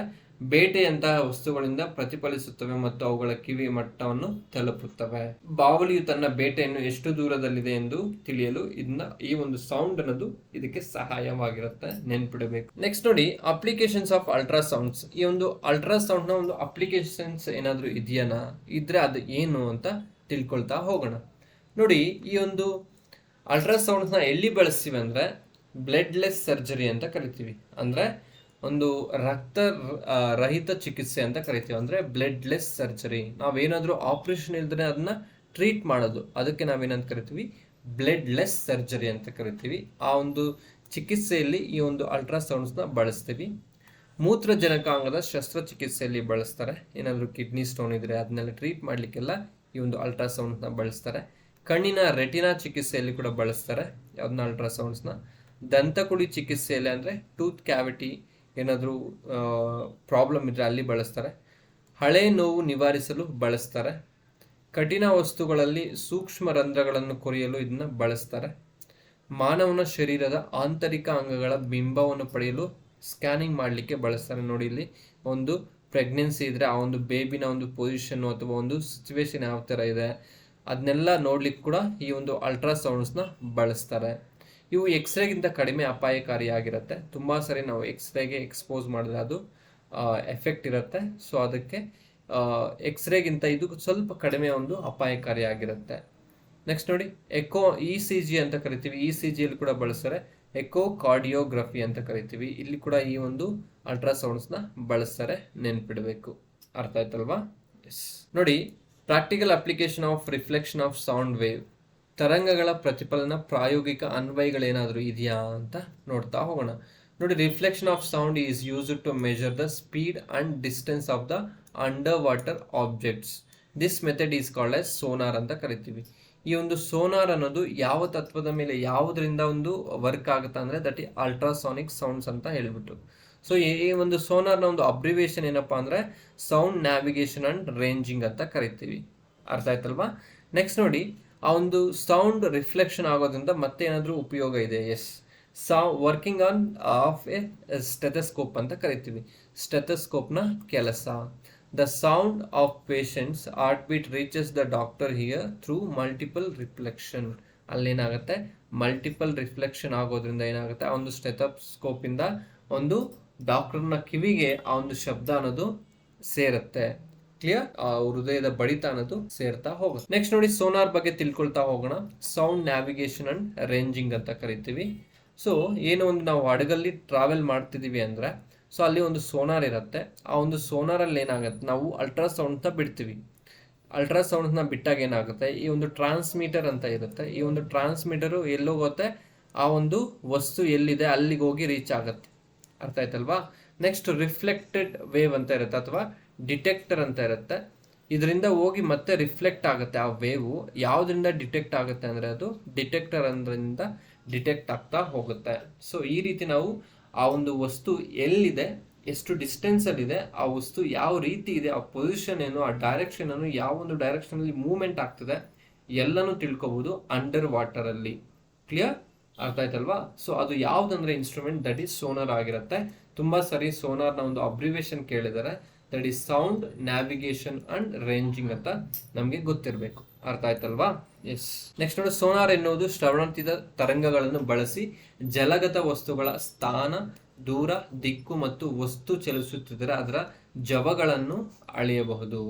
ಬೇಟೆಯಂತಹ ವಸ್ತುಗಳಿಂದ ಪ್ರತಿಫಲಿಸುತ್ತವೆ ಮತ್ತು ಅವುಗಳ ಕಿವಿ ಮಟ್ಟವನ್ನು ತಲುಪುತ್ತವೆ. ಬಾವುಲಿಯು ತನ್ನ ಬೇಟೆಯನ್ನು ಎಷ್ಟು ದೂರದಲ್ಲಿದೆ ಎಂದು ತಿಳಿಯಲು ಈ ಒಂದು ಸೌಂಡ್ ಅನ್ನೋದು ಇದಕ್ಕೆ ಸಹಾಯವಾಗಿರುತ್ತೆ. ನೆನ್ಪಿಡಬೇಕು. ನೆಕ್ಸ್ಟ್ ನೋಡಿ, ಅಪ್ಲಿಕೇಶನ್ಸ್ ಆಫ್ ಅಲ್ಟ್ರಾಸೌಂಡ್ಸ್. ಈ ಒಂದು ಅಲ್ಟ್ರಾಸೌಂಡ್ನ ಒಂದು ಅಪ್ಲಿಕೇಶನ್ಸ್ ಏನಾದರೂ ಇದೆಯಾ? ಇದ್ರೆ ಅದು ಏನು ಅಂತ ತಿಳ್ಕೊಳ್ತಾ ಹೋಗೋಣ. ನೋಡಿ, ಈ ಒಂದು ಅಲ್ಟ್ರಾಸೌಂಡ್ಸ್ನ ಎಲ್ಲಿ ಬಳಸ್ತೀವಿ ಅಂದರೆ ಬ್ಲಡ್ಲೆಸ್ ಸರ್ಜರಿ ಅಂತ ಕರಿತೀವಿ. ಅಂದರೆ ಒಂದು ರಕ್ತ ರಹಿತ ಚಿಕಿತ್ಸೆ ಅಂತ ಕರಿತೀವಿ. ಅಂದರೆ ಬ್ಲಡ್ಲೆಸ್ ಸರ್ಜರಿ. ನಾವೇನಾದರೂ ಆಪ್ರೇಷನ್ ಇಲ್ದೇ ಅದನ್ನ ಟ್ರೀಟ್ ಮಾಡೋದು, ಅದಕ್ಕೆ ನಾವೇನಂತ ಕರಿತೀವಿ, ಬ್ಲಡ್ಲೆಸ್ ಸರ್ಜರಿ ಅಂತ ಕರಿತೀವಿ. ಆ ಒಂದು ಚಿಕಿತ್ಸೆಯಲ್ಲಿ ಈ ಒಂದು ಅಲ್ಟ್ರಾಸೌಂಡ್ಸ್ನ ಬಳಸ್ತೀವಿ. ಮೂತ್ರಜನಕಾಂಗದ ಶಸ್ತ್ರಚಿಕಿತ್ಸೆಯಲ್ಲಿ ಬಳಸ್ತಾರೆ. ಏನಾದರೂ ಕಿಡ್ನಿ ಸ್ಟೋನ್ ಇದ್ರೆ ಅದನ್ನೆಲ್ಲ ಟ್ರೀಟ್ ಮಾಡಲಿಕ್ಕೆಲ್ಲ ಈ ಒಂದು ಅಲ್ಟ್ರಾಸೌಂಡ್ಸ್ನ ಬಳಸ್ತಾರೆ. ಕಣ್ಣಿನ ರೆಟಿನಾ ಚಿಕಿತ್ಸೆಯಲ್ಲಿ ಕೂಡ ಬಳಸ್ತಾರೆ ಅದನ್ನ ಅಲ್ಟ್ರಾಸೌಂಡ್ಸ್ನ. ದಂತಕುಳಿ ಚಿಕಿತ್ಸೆಯಲ್ಲಿ ಅಂದರೆ ಟೂತ್ ಕ್ಯಾವಿಟಿ ಏನಾದರೂ ಪ್ರಾಬ್ಲಮ್ ಇದ್ರೆ ಅಲ್ಲಿ ಬಳಸ್ತಾರೆ. ಹಳೆ ನೋವು ನಿವಾರಿಸಲು ಬಳಸ್ತಾರೆ. ಕಠಿಣ ವಸ್ತುಗಳಲ್ಲಿ ಸೂಕ್ಷ್ಮ ರಂಧ್ರಗಳನ್ನು ಕೊರೆಯಲು ಇದನ್ನ ಬಳಸ್ತಾರೆ. ಮಾನವನ ಶರೀರದ ಆಂತರಿಕ ಅಂಗಗಳ ಬಿಂಬವನ್ನು ಪಡೆಯಲು ಸ್ಕ್ಯಾನಿಂಗ್ ಮಾಡಲಿಕ್ಕೆ ಬಳಸ್ತಾರೆ. ನೋಡಿ, ಇಲ್ಲಿ ಒಂದು ಪ್ರೆಗ್ನೆನ್ಸಿ ಇದ್ರೆ ಆ ಒಂದು ಬೇಬಿನ ಒಂದು ಪೊಸಿಷನ್ ಅಥವಾ ಒಂದು ಸಿಚುವೇಶನ್ ಯಾವ ಥರ ಇದೆ ಅದನ್ನೆಲ್ಲ ನೋಡ್ಲಿಕ್ಕೆ ಕೂಡ ಈ ಒಂದು ಅಲ್ಟ್ರಾಸೌಂಡ್ಸ್ನ ಬಳಸ್ತಾರೆ. ಇವು ಎಕ್ಸ್ರೇಗಿಂತ ಕಡಿಮೆ ಅಪಾಯಕಾರಿಯಾಗಿರುತ್ತೆ. ತುಂಬ ಸರಿ ನಾವು ಎಕ್ಸ್ರೇಗೆ ಎಕ್ಸ್ಪೋಸ್ ಮಾಡಿದ್ರೆ ಅದು ಎಫೆಕ್ಟ್ ಇರುತ್ತೆ. ಸೊ ಅದಕ್ಕೆ ಎಕ್ಸ್ರೇಗಿಂತ ಇದು ಸ್ವಲ್ಪ ಕಡಿಮೆ ಒಂದು ಅಪಾಯಕಾರಿಯಾಗಿರುತ್ತೆ. ನೆಕ್ಸ್ಟ್ ನೋಡಿ, ಎಕೋ ECG ಅಂತ ಕರಿತೀವಿ. ECGಯಲ್ಲಿ ಕೂಡ ಬಳಸ್ತಾರೆ. ಎಕೋ ಕಾರ್ಡಿಯೋಗ್ರಫಿ ಅಂತ ಕರಿತೀವಿ. ಇಲ್ಲಿ ಕೂಡ ಈ ಒಂದು ಅಲ್ಟ್ರಾಸೌಂಡ್ಸ್ನ ಬಳಸ್ತಾರೆ, ನೆನ್ಪಿಡಬೇಕು. ಅರ್ಥ ಆಯ್ತಲ್ವಾ? ಎಸ್. ನೋಡಿ, practical application of reflection of sound wave, ತರಂಗಗಳ ಪ್ರತಿಫಲನ ಪ್ರಾಯೋಗಿಕ ಅನ್ವಯಗಳೇನಾದರೂ ಇದೆಯಾ ಅಂತ ನೋಡ್ತಾ ಹೋಗೋಣ. ನೋಡಿ, reflection of sound is used to measure the speed and distance of the underwater objects. This method is called as sonar ಅಂತ ಕರಿತೀವಿ. ಈ ಒಂದು ಸೋನಾರ್ ಅನ್ನೋದು ಯಾವ ತತ್ವದ ಮೇಲೆ ಯಾವುದರಿಂದ ಒಂದು ವರ್ಕ್ ಆಗುತ್ತೆ ಅಂದರೆ ದಟ್ ಈ ಅಲ್ಟ್ರಾಸಾನಿಕ್ ಸೌಂಡ್ಸ್ ಅಂತ ಹೇಳ್ಬಿಟ್ಟು. ಸೊ ಈ ಒಂದು ಸೋನಾರ್ನ ಒಂದು ಅಬ್ರಿವೇಷನ್ ಏನಪ್ಪಾ ಅಂದರೆ ಸೌಂಡ್ ನ್ಯಾವಿಗೇಷನ್ ಅಂಡ್ ರೇಂಜಿಂಗ್ ಅಂತ ಕರಿತೀವಿ. ಅರ್ಥ ಆಯ್ತಲ್ವಾ? ನೆಕ್ಸ್ಟ್ ನೋಡಿ, ಆ ಒಂದು ಸೌಂಡ್ ರಿಫ್ಲೆಕ್ಷನ್ ಆಗೋದ್ರಿಂದ ಮತ್ತೆ ಏನಾದರೂ ಉಪಯೋಗ ಇದೆ? Yes. Working on of a stethoscope ಅಂತ ಕರಿತೀವಿ. ಸ್ಟೆಥೋಸ್ಕೋಪ್ನ ಕೆಲಸ. The sound of patient's heart beat reaches the doctor hear through multiple reflection. ಅಲ್ಲೇನಾಗುತ್ತೆ, ಮಲ್ಟಿಪಲ್ ರಿಫ್ಲೆಕ್ಷನ್ ಆಗೋದ್ರಿಂದ ಏನಾಗುತ್ತೆ, ಆ ಒಂದು ಸ್ಟೆಥೋಸ್ಕೋಪ್ ಇಂದ ಒಂದು ಡಾಕ್ಟರ್ನ ಕಿವಿಗೆ ಆ ಒಂದು ಶಬ್ದ ಅನ್ನೋದು ಸೇರುತ್ತೆ. ಕ್ಲಿಯರ್? ಆ ಹೃದಯದ ಬಡಿತ ಅನ್ನೋದು ಸೇರ್ತಾ ಹೋಗುತ್ತೆ. ನೆಕ್ಸ್ಟ್ ನೋಡಿ, ಸೋನಾರ್ ಬಗ್ಗೆ ತಿಳ್ಕೊಳ್ತಾ ಹೋಗೋಣ. ಸೌಂಡ್ ನ್ಯಾವಿಗೇಷನ್ ಅಂಡ್ ರೇಂಜಿಂಗ್ ಅಂತ ಕರಿತೀವಿ. ಸೊ ಏನೋ ಒಂದು ನಾವು ಹಡಗಲ್ಲಿ ಟ್ರಾವೆಲ್ ಮಾಡ್ತಿದೀವಿ ಅಂದ್ರೆ ಸೊ ಅಲ್ಲಿ ಒಂದು ಸೋನಾರ್ ಇರುತ್ತೆ. ಆ ಒಂದು ಸೋನಾರಲ್ಲಿ ಏನಾಗುತ್ತೆ, ನಾವು ಅಲ್ಟ್ರಾಸೌಂಡ್ನ ಬಿಡ್ತೀವಿ. ಅಲ್ಟ್ರಾಸೌಂಡ್ನ ಬಿಟ್ಟಾಗ ಏನಾಗುತ್ತೆ, ಈ ಒಂದು ಟ್ರಾನ್ಸ್ಮೀಟರ್ ಅಂತ ಇರುತ್ತೆ. ಈ ಒಂದು ಟ್ರಾನ್ಸ್ಮೀಟರು ಎಲ್ಲೋಗುತ್ತೆ, ಆ ಒಂದು ವಸ್ತು ಎಲ್ಲಿದೆ ಅಲ್ಲಿಗೆ ಹೋಗಿ ರೀಚ್ ಆಗುತ್ತೆ. ಅರ್ಥ ಆಯ್ತಲ್ವಾ? ನೆಕ್ಸ್ಟ್ ರಿಫ್ಲೆಕ್ಟೆಡ್ ವೇವ್ ಅಂತ ಇರುತ್ತೆ ಅಥವಾ ಡಿಟೆಕ್ಟರ್ ಅಂತ ಇರುತ್ತೆ. ಇದರಿಂದ ಹೋಗಿ ಮತ್ತೆ ರಿಫ್ಲೆಕ್ಟ್ ಆಗುತ್ತೆ. ಆ ವೇವು ಯಾವುದರಿಂದ ಡಿಟೆಕ್ಟ್ ಆಗುತ್ತೆ ಅಂದರೆ ಅದು ಡಿಟೆಕ್ಟರ್ ಅಂದ್ರಿಂದ ಡಿಟೆಕ್ಟ್ ಆಗ್ತಾ ಹೋಗುತ್ತೆ. ಸೊ ಈ ರೀತಿ ನಾವು ಆ ಒಂದು ವಸ್ತು ಎಲ್ಲಿದೆ, ಎಷ್ಟು ಡಿಸ್ಟೆನ್ಸಲ್ಲಿದೆ, ಆ ವಸ್ತು ಯಾವ ರೀತಿ ಇದೆ, ಆ ಪೊಸಿಷನ್ ಏನು, ಆ ಡೈರೆಕ್ಷನ್ ಏನು, ಯಾವ ಒಂದು ಡೈರೆಕ್ಷನಲ್ಲಿ ಮೂವ್ಮೆಂಟ್ ಆಗ್ತದೆ ಎಲ್ಲನೂ ತಿಳ್ಕೊಬೋದು ಅಂಡರ್ ವಾಟರಲ್ಲಿ. ಕ್ಲಿಯರ್? ಅರ್ಥ ಆಯ್ತಲ್ವಾ? ಸೊ ಅದು ಯಾವುದಂದ್ರೆ ಇನ್ಸ್ಟ್ರೂಮೆಂಟ್ ದಟ್ ಈಸ್ ಸೋನಾರ್ ಆಗಿರುತ್ತೆ. ತುಂಬ ಸರಿ ಸೋನಾರ್ನ ಒಂದು ಅಬ್ರಿವೇಷನ್ ಕೇಳಿದರೆ that is sound navigation and ranging ಅಂತ ನಮಗೆ ಗೊತ್ತಿರಬೇಕು. ಅರ್ಥ ಆಯ್ತಲ್ವಾ? ಎಸ್. ನೆಕ್ಸ್ಟ್ ನೋಡಿ, ಸೋನಾರ್ ಎನ್ನುವುದು ಶ್ರವಣಾತೀತ ತರಂಗಗಳನ್ನು ಬಳಸಿ ಜಲಗತ ವಸ್ತುಗಳ ಸ್ಥಾನ, ದೂರ, ದಿಕ್ಕು ಮತ್ತು ವಸ್ತು ಚಲಿಸುತ್ತಿದ್ದರೆ ಅದರ ಜವಗಳನ್ನು ಅಳೆಯಬಹುದು.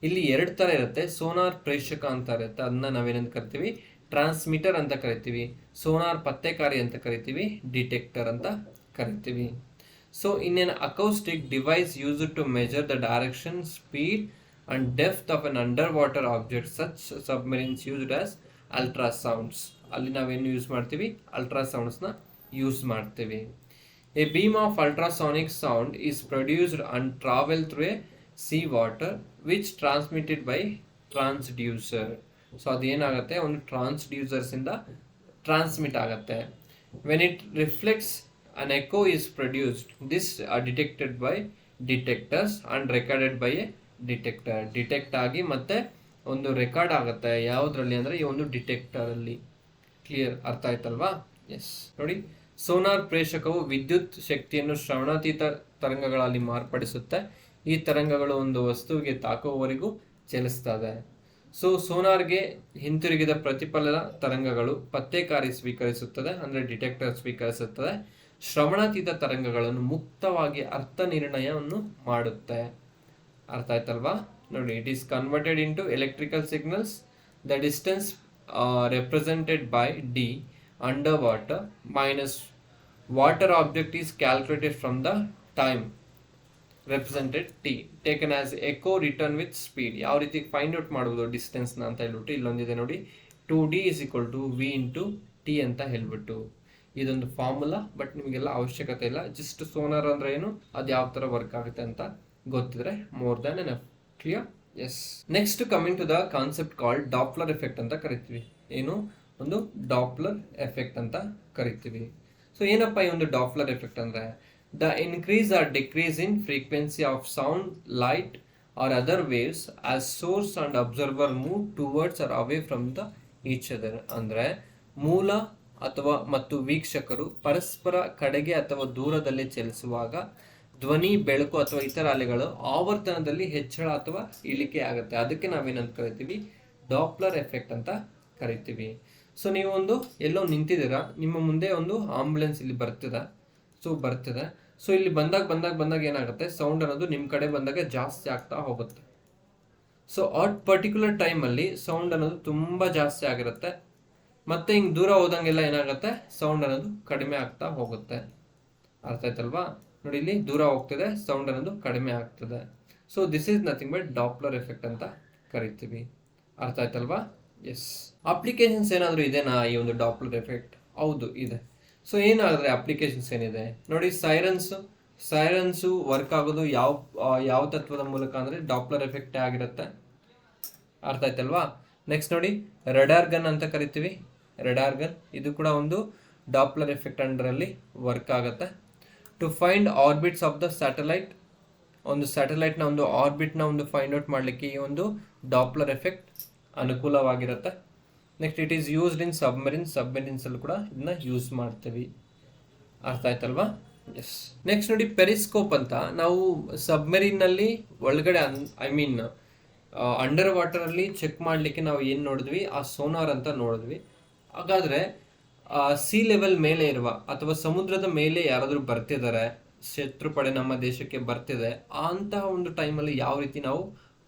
ಇಲ್ಲಿ ಎರಡು ತರ ಇರುತ್ತೆ. ಸೋನಾರ್ ಪ್ರೇಕ್ಷಕ ಅಂತ ಇರುತ್ತೆ, ಅದನ್ನ ನಾವೇನಂತ ಕರಿತೀವಿ, ಟ್ರಾನ್ಸ್ಮಿಟರ್ ಅಂತ ಕರಿತೀವಿ. ಸೋನಾರ್ ಪತ್ತೆಕಾರಿ ಅಂತ ಕರಿತೀವಿ, ಡಿಟೆಕ್ಟರ್ ಅಂತ ಕರಿತೀವಿ. So in an acoustic device used to measure the direction, speed and depth of an underwater object, such submarines used as ultrasounds. ಅಲ್ಲಿ ನಾವೇನು ಯೂಸ್ ಮಾಡ್ತೀವಿ, ಅಲ್ಟ್ರಾಸೌಂಡ್ಸ್ನ ಯೂಸ್ ಮಾಡ್ತೀವಿ. A beam of ultrasonic sound is produced and travel through a sea water which transmitted by transducer. So ಅದೇನಾಗುತ್ತೆ, ಒಂದು transducers ಇಂದ transmit ಆಗುತ್ತೆ. When it reflects, an echo is produced. This are detected by detectors and recorded by a detector. Detect ಆಗಿ ಮತ್ತೆ ಒಂದು record ಆಗುತ್ತೆ. ಯಾವುದ್ರಲ್ಲಿ ಅಂದರೆ ಈ ಒಂದು ಡಿಟೆಕ್ಟರ್ ಅಲ್ಲಿ. ಕ್ಲಿಯರ್? ಅರ್ಥ ಆಯ್ತಲ್ವಾ? ಎಸ್. ನೋಡಿ, ಸೋನಾರ್ ಪ್ರೇಷಕವು ವಿದ್ಯುತ್ ಶಕ್ತಿಯನ್ನು ಶ್ರವಣಾತೀತ ತರಂಗಗಳಲ್ಲಿ ಮಾರ್ಪಡಿಸುತ್ತೆ. ಈ ತರಂಗಗಳು ಒಂದು ವಸ್ತುವಿಗೆ ತಾಕುವವರೆಗೂ ಚಲಿಸ್ತದೆ. ಸೊ ಸೋನಾರ್ಗೆ ಹಿಂತಿರುಗಿದ ಪ್ರತಿಫಲನ ತರಂಗಗಳು ಪತ್ತೆಕಾರಿ ಸ್ವೀಕರಿಸುತ್ತದೆ, ಅಂದರೆ ಡಿಟೆಕ್ಟರ್ ಸ್ವೀಕರಿಸುತ್ತದೆ. ಶ್ರವಣಾತೀತ ತರಂಗಗಳನ್ನು ಮುಕ್ತವಾಗಿ ಅರ್ಥ ನಿರ್ಣಯವನ್ನು ಮಾಡುತ್ತೆ. ಅರ್ಥ ಆಯ್ತಲ್ವಾ? ನೋಡಿ, it is converted into electrical signals. The distance represented by D underwater minus water object is calculated from the time represented T taken as echo return with speed. ಯಾವ ರೀತಿ ಫೈಂಡ್ ಔಟ್ ಮಾಡ್ಬೋದು ಡಿಸ್ಟೆನ್ಸ್ನ ಅಂತ ಹೇಳ್ಬಿಟ್ಟು ಇಲ್ಲೊಂದಿದೆ ನೋಡಿ, 2d = v × t ಅಂತ ಹೇಳ್ಬಿಟ್ಟು. ಇದೊಂದು formula, but ನಿಮಗೆಲ್ಲ ಅವಶ್ಯಕತೆ ಇಲ್ಲ. ಜಸ್ಟ್ ಸೋನಾರ್ ಅಂದ್ರೆ ಏನು, ಅದು ಯಾವ ಥರ ವರ್ಕ್ ಆಗುತ್ತೆ ಅಂತ ಗೊತ್ತಿದ್ರೆ more than enough. Clear? Yes. Next coming to the concept called Doppler effect ಅಂತ ಕರಿತೀವಿ. ಏನು? ಒಂದು ಡಾಪ್ಲರ್ ಎಫೆಕ್ಟ್ ಅಂತ ಕರಿತೀವಿ. ಸೊ ಏನಪ್ಪ ಈ ಒಂದು ಡಾಪ್ಲರ್ ಎಫೆಕ್ಟ್ ಅಂದರೆ, the increase or decrease in frequency of sound, light or other waves as source and observer move towards or away from the each other. ಅಂದರೆ ಮೂಲ ಅಥವಾ ಮತ್ತು ವೀಕ್ಷಕರು ಪರಸ್ಪರ ಕಡೆಗೆ ಅಥವಾ ದೂರದಲ್ಲಿ ಚಲಿಸುವಾಗ ಧ್ವನಿ, ಬೆಳಕು ಅಥವಾ ಇತರ ಅಲೆಗಳು ಆವರ್ತನದಲ್ಲಿ ಹೆಚ್ಚಳ ಅಥವಾ ಇಳಿಕೆ ಆಗುತ್ತೆ. ಅದಕ್ಕೆ ನಾವೇನಂತ ಕರಿತೀವಿ, ಡಾಪ್ಲರ್ ಎಫೆಕ್ಟ್ ಅಂತ ಕರಿತೀವಿ. ಸೊ ನೀವು ಒಂದು ಎಲ್ಲೋ ನಿಂತಿದ್ದೀರಾ, ನಿಮ್ಮ ಮುಂದೆ ಒಂದು ಆಂಬುಲೆನ್ಸ್ ಇಲ್ಲಿ ಬರ್ತಿದೆ. ಸೊ ಇಲ್ಲಿ ಬಂದಾಗ ಏನಾಗುತ್ತೆ, ಸೌಂಡ್ ಅನ್ನೋದು ನಿಮ್ಮ ಕಡೆ ಬಂದಾಗ ಜಾಸ್ತಿ ಆಗ್ತಾ ಹೋಗುತ್ತೆ. ಸೊ ಅಟ್ ಪರ್ಟಿಕ್ಯುಲರ್ ಟೈಮಲ್ಲಿ ಸೌಂಡ್ ಅನ್ನೋದು ತುಂಬ ಜಾಸ್ತಿ ಆಗಿರುತ್ತೆ. ಮತ್ತೆ ಹಿಂಗೆ ದೂರ ಹೋದಂಗೆಲ್ಲ ಏನಾಗುತ್ತೆ, ಸೌಂಡ್ ಅನ್ನೋದು ಕಡಿಮೆ ಆಗ್ತಾ ಹೋಗುತ್ತೆ. ಅರ್ಥ ಆಯ್ತಲ್ವಾ? ನೋಡಿ, ಇಲ್ಲಿ ದೂರ ಹೋಗ್ತಿದೆ, ಸೌಂಡ್ ಅನ್ನೋದು ಕಡಿಮೆ ಆಗ್ತದೆ. So this is nothing but Doppler effect ಅಂತ ಕರಿತೀವಿ. ಅರ್ಥ ಆಯ್ತಲ್ವಾ? ಎಸ್. ಅಪ್ಲಿಕೇಶನ್ಸ್ ಏನಾದರೂ ಇದೆನಾ ಈ ಒಂದು ಡಾಪ್ಲರ್ ಎಫೆಕ್ಟ್? ಹೌದು, ಇದೆ. ಸೊ ಏನಾದರೆ ಅಪ್ಲಿಕೇಶನ್ಸ್ ಏನಿದೆ ನೋಡಿ, ಸೈರನ್ಸು ವರ್ಕ್ ಆಗೋದು ಯಾವ ತತ್ವದ ಮೂಲಕ ಅಂದರೆ ಡಾಪ್ಲರ್ ಎಫೆಕ್ಟ್ ಆಗಿರುತ್ತೆ. ಅರ್ಥ ಆಯ್ತಲ್ವಾ? ನೆಕ್ಸ್ಟ್ ನೋಡಿ, ರಡಾರ್ ಗನ್ ಅಂತ ಕರಿತೀವಿ. ರಡಾರ್ ಗನ್ ಇದು ಕೂಡ ಒಂದು ಡಾಪ್ಲರ್ ಎಫೆಕ್ಟ್ ಅಂಡರಲ್ಲಿ ವರ್ಕ್ ಆಗುತ್ತೆ. To find orbits of the satellite, ಒಂದು ಸ್ಯಾಟಲೈಟ್ನ ಒಂದು ಆರ್ಬಿಟ್ನ ಒಂದು ಫೈಂಡ್ ಔಟ್ ಮಾಡಲಿಕ್ಕೆ ಈ ಒಂದು ಡಾಪ್ಲರ್ ಎಫೆಕ್ಟ್ ಅನುಕೂಲವಾಗಿರುತ್ತೆ. Next it is used in ಸಬ್ಮರೀನ್ಸಲ್ಲೂ ಕೂಡ ಇದನ್ನ ಯೂಸ್ ಮಾಡ್ತೀವಿ. ಅರ್ಥ ಆಯ್ತಲ್ವಾ? ಎಸ್. ನೆಕ್ಸ್ಟ್ ನೋಡಿ, ಪೆರಿಸ್ಕೋಪ್ ಅಂತ. ನಾವು ಸಬ್ಮರೀನಲ್ಲಿ ಒಳಗಡೆ ಅಂಡರ್ ವಾಟರಲ್ಲಿ ಚೆಕ್ ಮಾಡಲಿಕ್ಕೆ ನಾವು ಏನು ನೋಡಿದ್ವಿ, ಆ ಸೋನಾರ್ ಅಂತ ನೋಡಿದ್ವಿ. ಹಾಗಾದರೆ ಸಿ ಲೆವೆಲ್ ಮೇಲೆ ಇರುವ ಅಥವಾ ಸಮುದ್ರದ ಮೇಲೆ ಯಾರಾದರೂ ಬರ್ತಿದ್ದಾರೆ, ಶತ್ರುಪಡೆ ನಮ್ಮ ದೇಶಕ್ಕೆ ಬರ್ತಿದೆ, ಅಂತಹ ಒಂದು ಟೈಮಲ್ಲಿ ಯಾವ ರೀತಿ ನಾವು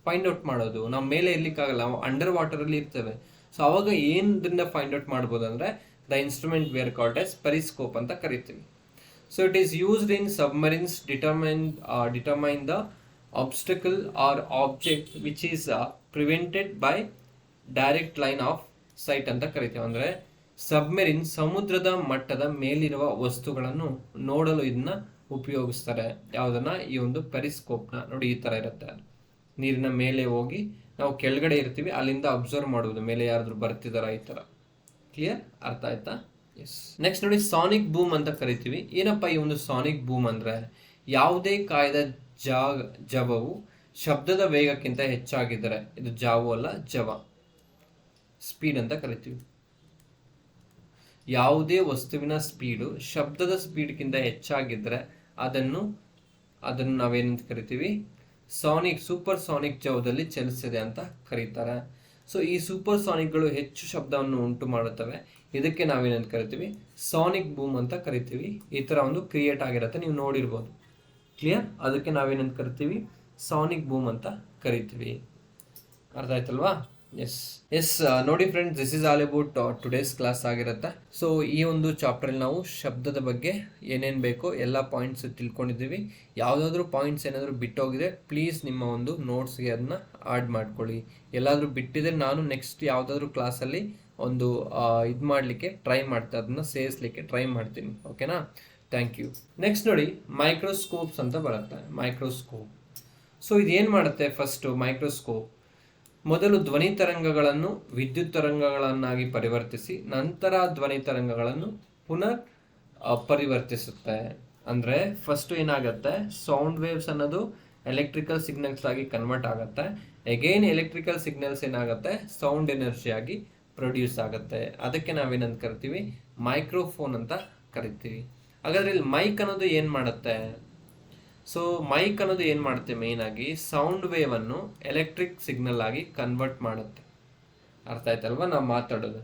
ಫೈಂಡ್ ಔಟ್ ಮಾಡೋದು? ನಾವು ಮೇಲೆ ಇರ್ಲಿಕ್ಕಾಗಲ್ಲ, ನಾವು ಅಂಡರ್ ವಾಟರಲ್ಲಿ ಇರ್ತೇವೆ. ಸೊ ಅವಾಗ ಏನರಿಂದ ಫೈಂಡ್ ಔಟ್ ಮಾಡ್ಬೋದು ಅಂದರೆ, the instrument were called as periscope ಅಂತ ಕರಿತೀವಿ. So it is used in submarines determine the obstacle or object which is prevented by direct line of sight ಅಂತ ಕರಿತೀವಿ. ಅಂದರೆ ಸಬ್ಮೆರಿನ್ ಸಮುದ್ರದ ಮಟ್ಟದ ಮೇಲಿರುವ ವಸ್ತುಗಳನ್ನು ನೋಡಲು ಇದನ್ನ ಉಪಯೋಗಿಸ್ತಾರೆ. ಯಾವುದನ್ನ? ಈ ಒಂದು ಪೆರಿಸ್ಕೋಪ್ನ. ನೋಡಿ, ಈ ಥರ ಇರುತ್ತೆ. ನೀರಿನ ಮೇಲೆ ಹೋಗಿ ನಾವು ಕೆಳಗಡೆ ಇರ್ತೀವಿ, ಅಲ್ಲಿಂದ ಅಬ್ಸರ್ವ್ ಮಾಡುವುದು ಮೇಲೆ ಯಾರಾದರೂ ಬರ್ತಿದಾರ, ಈ ಥರ. ಕ್ಲಿಯರ್? ಅರ್ಥ ಆಯ್ತಾ? ಎಸ್. ನೆಕ್ಸ್ಟ್ ನೋಡಿ, ಸಾನಿಕ್ ಬೂಮ್ ಅಂತ ಕರಿತೀವಿ. ಏನಪ್ಪ ಈ ಒಂದು ಸಾನಿಕ್ ಬೂಮ್ ಅಂದರೆ, ಯಾವುದೇ ಕಾಯ್ದ ಜವವು ಶಬ್ದದ ವೇಗಕ್ಕಿಂತ ಹೆಚ್ಚಾಗಿದ್ದರೆ, ಇದು ಜಾವು ಅಲ್ಲ, ಜವ, ಸ್ಪೀಡ್ ಅಂತ ಕರಿತೀವಿ. ಯಾವುದೇ ವಸ್ತುವಿನ ಸ್ಪೀಡು ಶಬ್ದದ ಸ್ಪೀಡ್ಗಿಂತ ಹೆಚ್ಚಾಗಿದ್ದರೆ ಅದನ್ನು ನಾವೇನಂತ ಕರಿತೀವಿ, ಸೂಪರ್ ಸಾನಿಕ್ ಜವದಲ್ಲಿ ಚಲಿಸಿದೆ ಅಂತ ಕರೀತಾರೆ. ಸೊ ಈ ಸೂಪರ್ ಸಾನಿಕ್ಗಳು ಹೆಚ್ಚು ಶಬ್ದವನ್ನು ಉಂಟು ಮಾಡುತ್ತವೆ. ಇದಕ್ಕೆ ನಾವೇನಂತ ಕರಿತೀವಿ, ಸಾನಿಕ್ ಬೂಮ್ ಅಂತ ಕರಿತೀವಿ. ಈ ಥರ ಒಂದು ಕ್ರಿಯೇಟ್ ಆಗಿರುತ್ತೆ, ನೀವು ನೋಡಿರ್ಬೋದು. ಕ್ಲಿಯರ್? ಅದಕ್ಕೆ ನಾವೇನಂತ ಕರಿತೀವಿ, ಸಾನಿಕ್ ಬೂಮ್ ಅಂತ ಕರಿತೀವಿ. ಅರ್ಥ ಆಯ್ತಲ್ವಾ? ಎಸ್. ನೋಡಿ friends, this is all about today's class ಆಗಿರುತ್ತೆ. ಸೊ ಈ ಒಂದು ಚಾಪ್ಟ್ರಲ್ಲಿ ನಾವು ಶಬ್ದದ ಬಗ್ಗೆ ಏನೇನು ಬೇಕೋ ಎಲ್ಲ ಪಾಯಿಂಟ್ಸ್ ತಿಳ್ಕೊಂಡಿದ್ದೀವಿ. ಯಾವುದಾದ್ರೂ ಪಾಯಿಂಟ್ಸ್ ಏನಾದರೂ ಬಿಟ್ಟೋಗಿದೆ, ಪ್ಲೀಸ್ ನಿಮ್ಮ ಒಂದು ನೋಟ್ಸ್ಗೆ ಅದನ್ನ ಆ್ಯಡ್ ಮಾಡ್ಕೊಳ್ಳಿ. ಎಲ್ಲಾದರೂ ಬಿಟ್ಟಿದ್ರೆ ನಾನು ನೆಕ್ಸ್ಟ್ ಯಾವುದಾದ್ರೂ ಕ್ಲಾಸಲ್ಲಿ ಒಂದು ಇದು ಮಾಡಲಿಕ್ಕೆ ಟ್ರೈ ಮಾಡ್ತೀನಿ, ಅದನ್ನು ಸೇರಿಸಲಿಕ್ಕೆ ಟ್ರೈ ಮಾಡ್ತೀನಿ. ಓಕೆನಾ? Thank you. ನೆಕ್ಸ್ಟ್ ನೋಡಿ, ಮೈಕ್ರೋಸ್ಕೋಪ್ಸ್ ಅಂತ ಬರುತ್ತೆ. ಮೈಕ್ರೋಸ್ಕೋಪ್. ಸೊ ಇದೇನು ಮಾಡುತ್ತೆ? ಫಸ್ಟು ಮೈಕ್ರೋಸ್ಕೋಪ್ ಮೊದಲು ಧ್ವನಿ ತರಂಗಗಳನ್ನು ವಿದ್ಯುತ್ ತರಂಗಗಳನ್ನಾಗಿ ಪರಿವರ್ತಿಸಿ ನಂತರ ಧ್ವನಿ ತರಂಗಗಳನ್ನು ಪುನರ್ ಪರಿವರ್ತಿಸುತ್ತೆ. ಅಂದರೆ ಫಸ್ಟು ಏನಾಗುತ್ತೆ, ಸೌಂಡ್ ವೇವ್ಸ್ ಅನ್ನೋದು ಎಲೆಕ್ಟ್ರಿಕಲ್ ಸಿಗ್ನಲ್ಸ್ ಆಗಿ ಕನ್ವರ್ಟ್ ಆಗುತ್ತೆ. ಎಗೈನ್ ಎಲೆಕ್ಟ್ರಿಕಲ್ ಸಿಗ್ನಲ್ಸ್ ಏನಾಗುತ್ತೆ, ಸೌಂಡ್ ಎನರ್ಜಿ ಆಗಿ ಪ್ರೊಡ್ಯೂಸ್ ಆಗುತ್ತೆ. ಅದಕ್ಕೆ ನಾವೇನಂತ ಕರಿತೀವಿ, ಮೈಕ್ರೋಫೋನ್ ಅಂತ ಕರಿತೀವಿ. ಹಾಗಾದ್ರೆ ಇಲ್ಲಿ ಮೈಕ್ ಅನ್ನೋದು ಏನು ಮಾಡುತ್ತೆ? ಸೊ ಮೈಕ್ ಅನ್ನೋದು ಏನು ಮಾಡುತ್ತೆ, ಮೇಯ್ನಾಗಿ ಸೌಂಡ್ ವೇವನ್ನು ಎಲೆಕ್ಟ್ರಿಕ್ ಸಿಗ್ನಲ್ ಆಗಿ ಕನ್ವರ್ಟ್ ಮಾಡುತ್ತೆ. ಅರ್ಥ ಆಯ್ತಲ್ವಾ ನಾವು ಮಾತಾಡೋದು?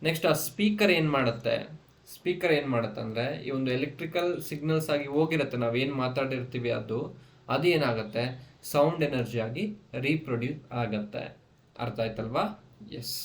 ನೆಕ್ಸ್ಟ್ ಆ ಸ್ಪೀಕರ್ ಏನು ಮಾಡುತ್ತೆ ಅಂದರೆ, ಈ ಒಂದು ಎಲೆಕ್ಟ್ರಿಕಲ್ ಸಿಗ್ನಲ್ಸ್ ಆಗಿ ಹೋಗಿರುತ್ತೆ, ನಾವೇನು ಮಾತಾಡಿರ್ತೀವಿ ಅದು ಏನಾಗುತ್ತೆ, ಸೌಂಡ್ ಎನರ್ಜಿ ಆಗಿ ರೀಪ್ರೊಡ್ಯೂಸ್ ಆಗುತ್ತೆ. ಅರ್ಥ ಆಯ್ತಲ್ವಾ? ಎಸ್.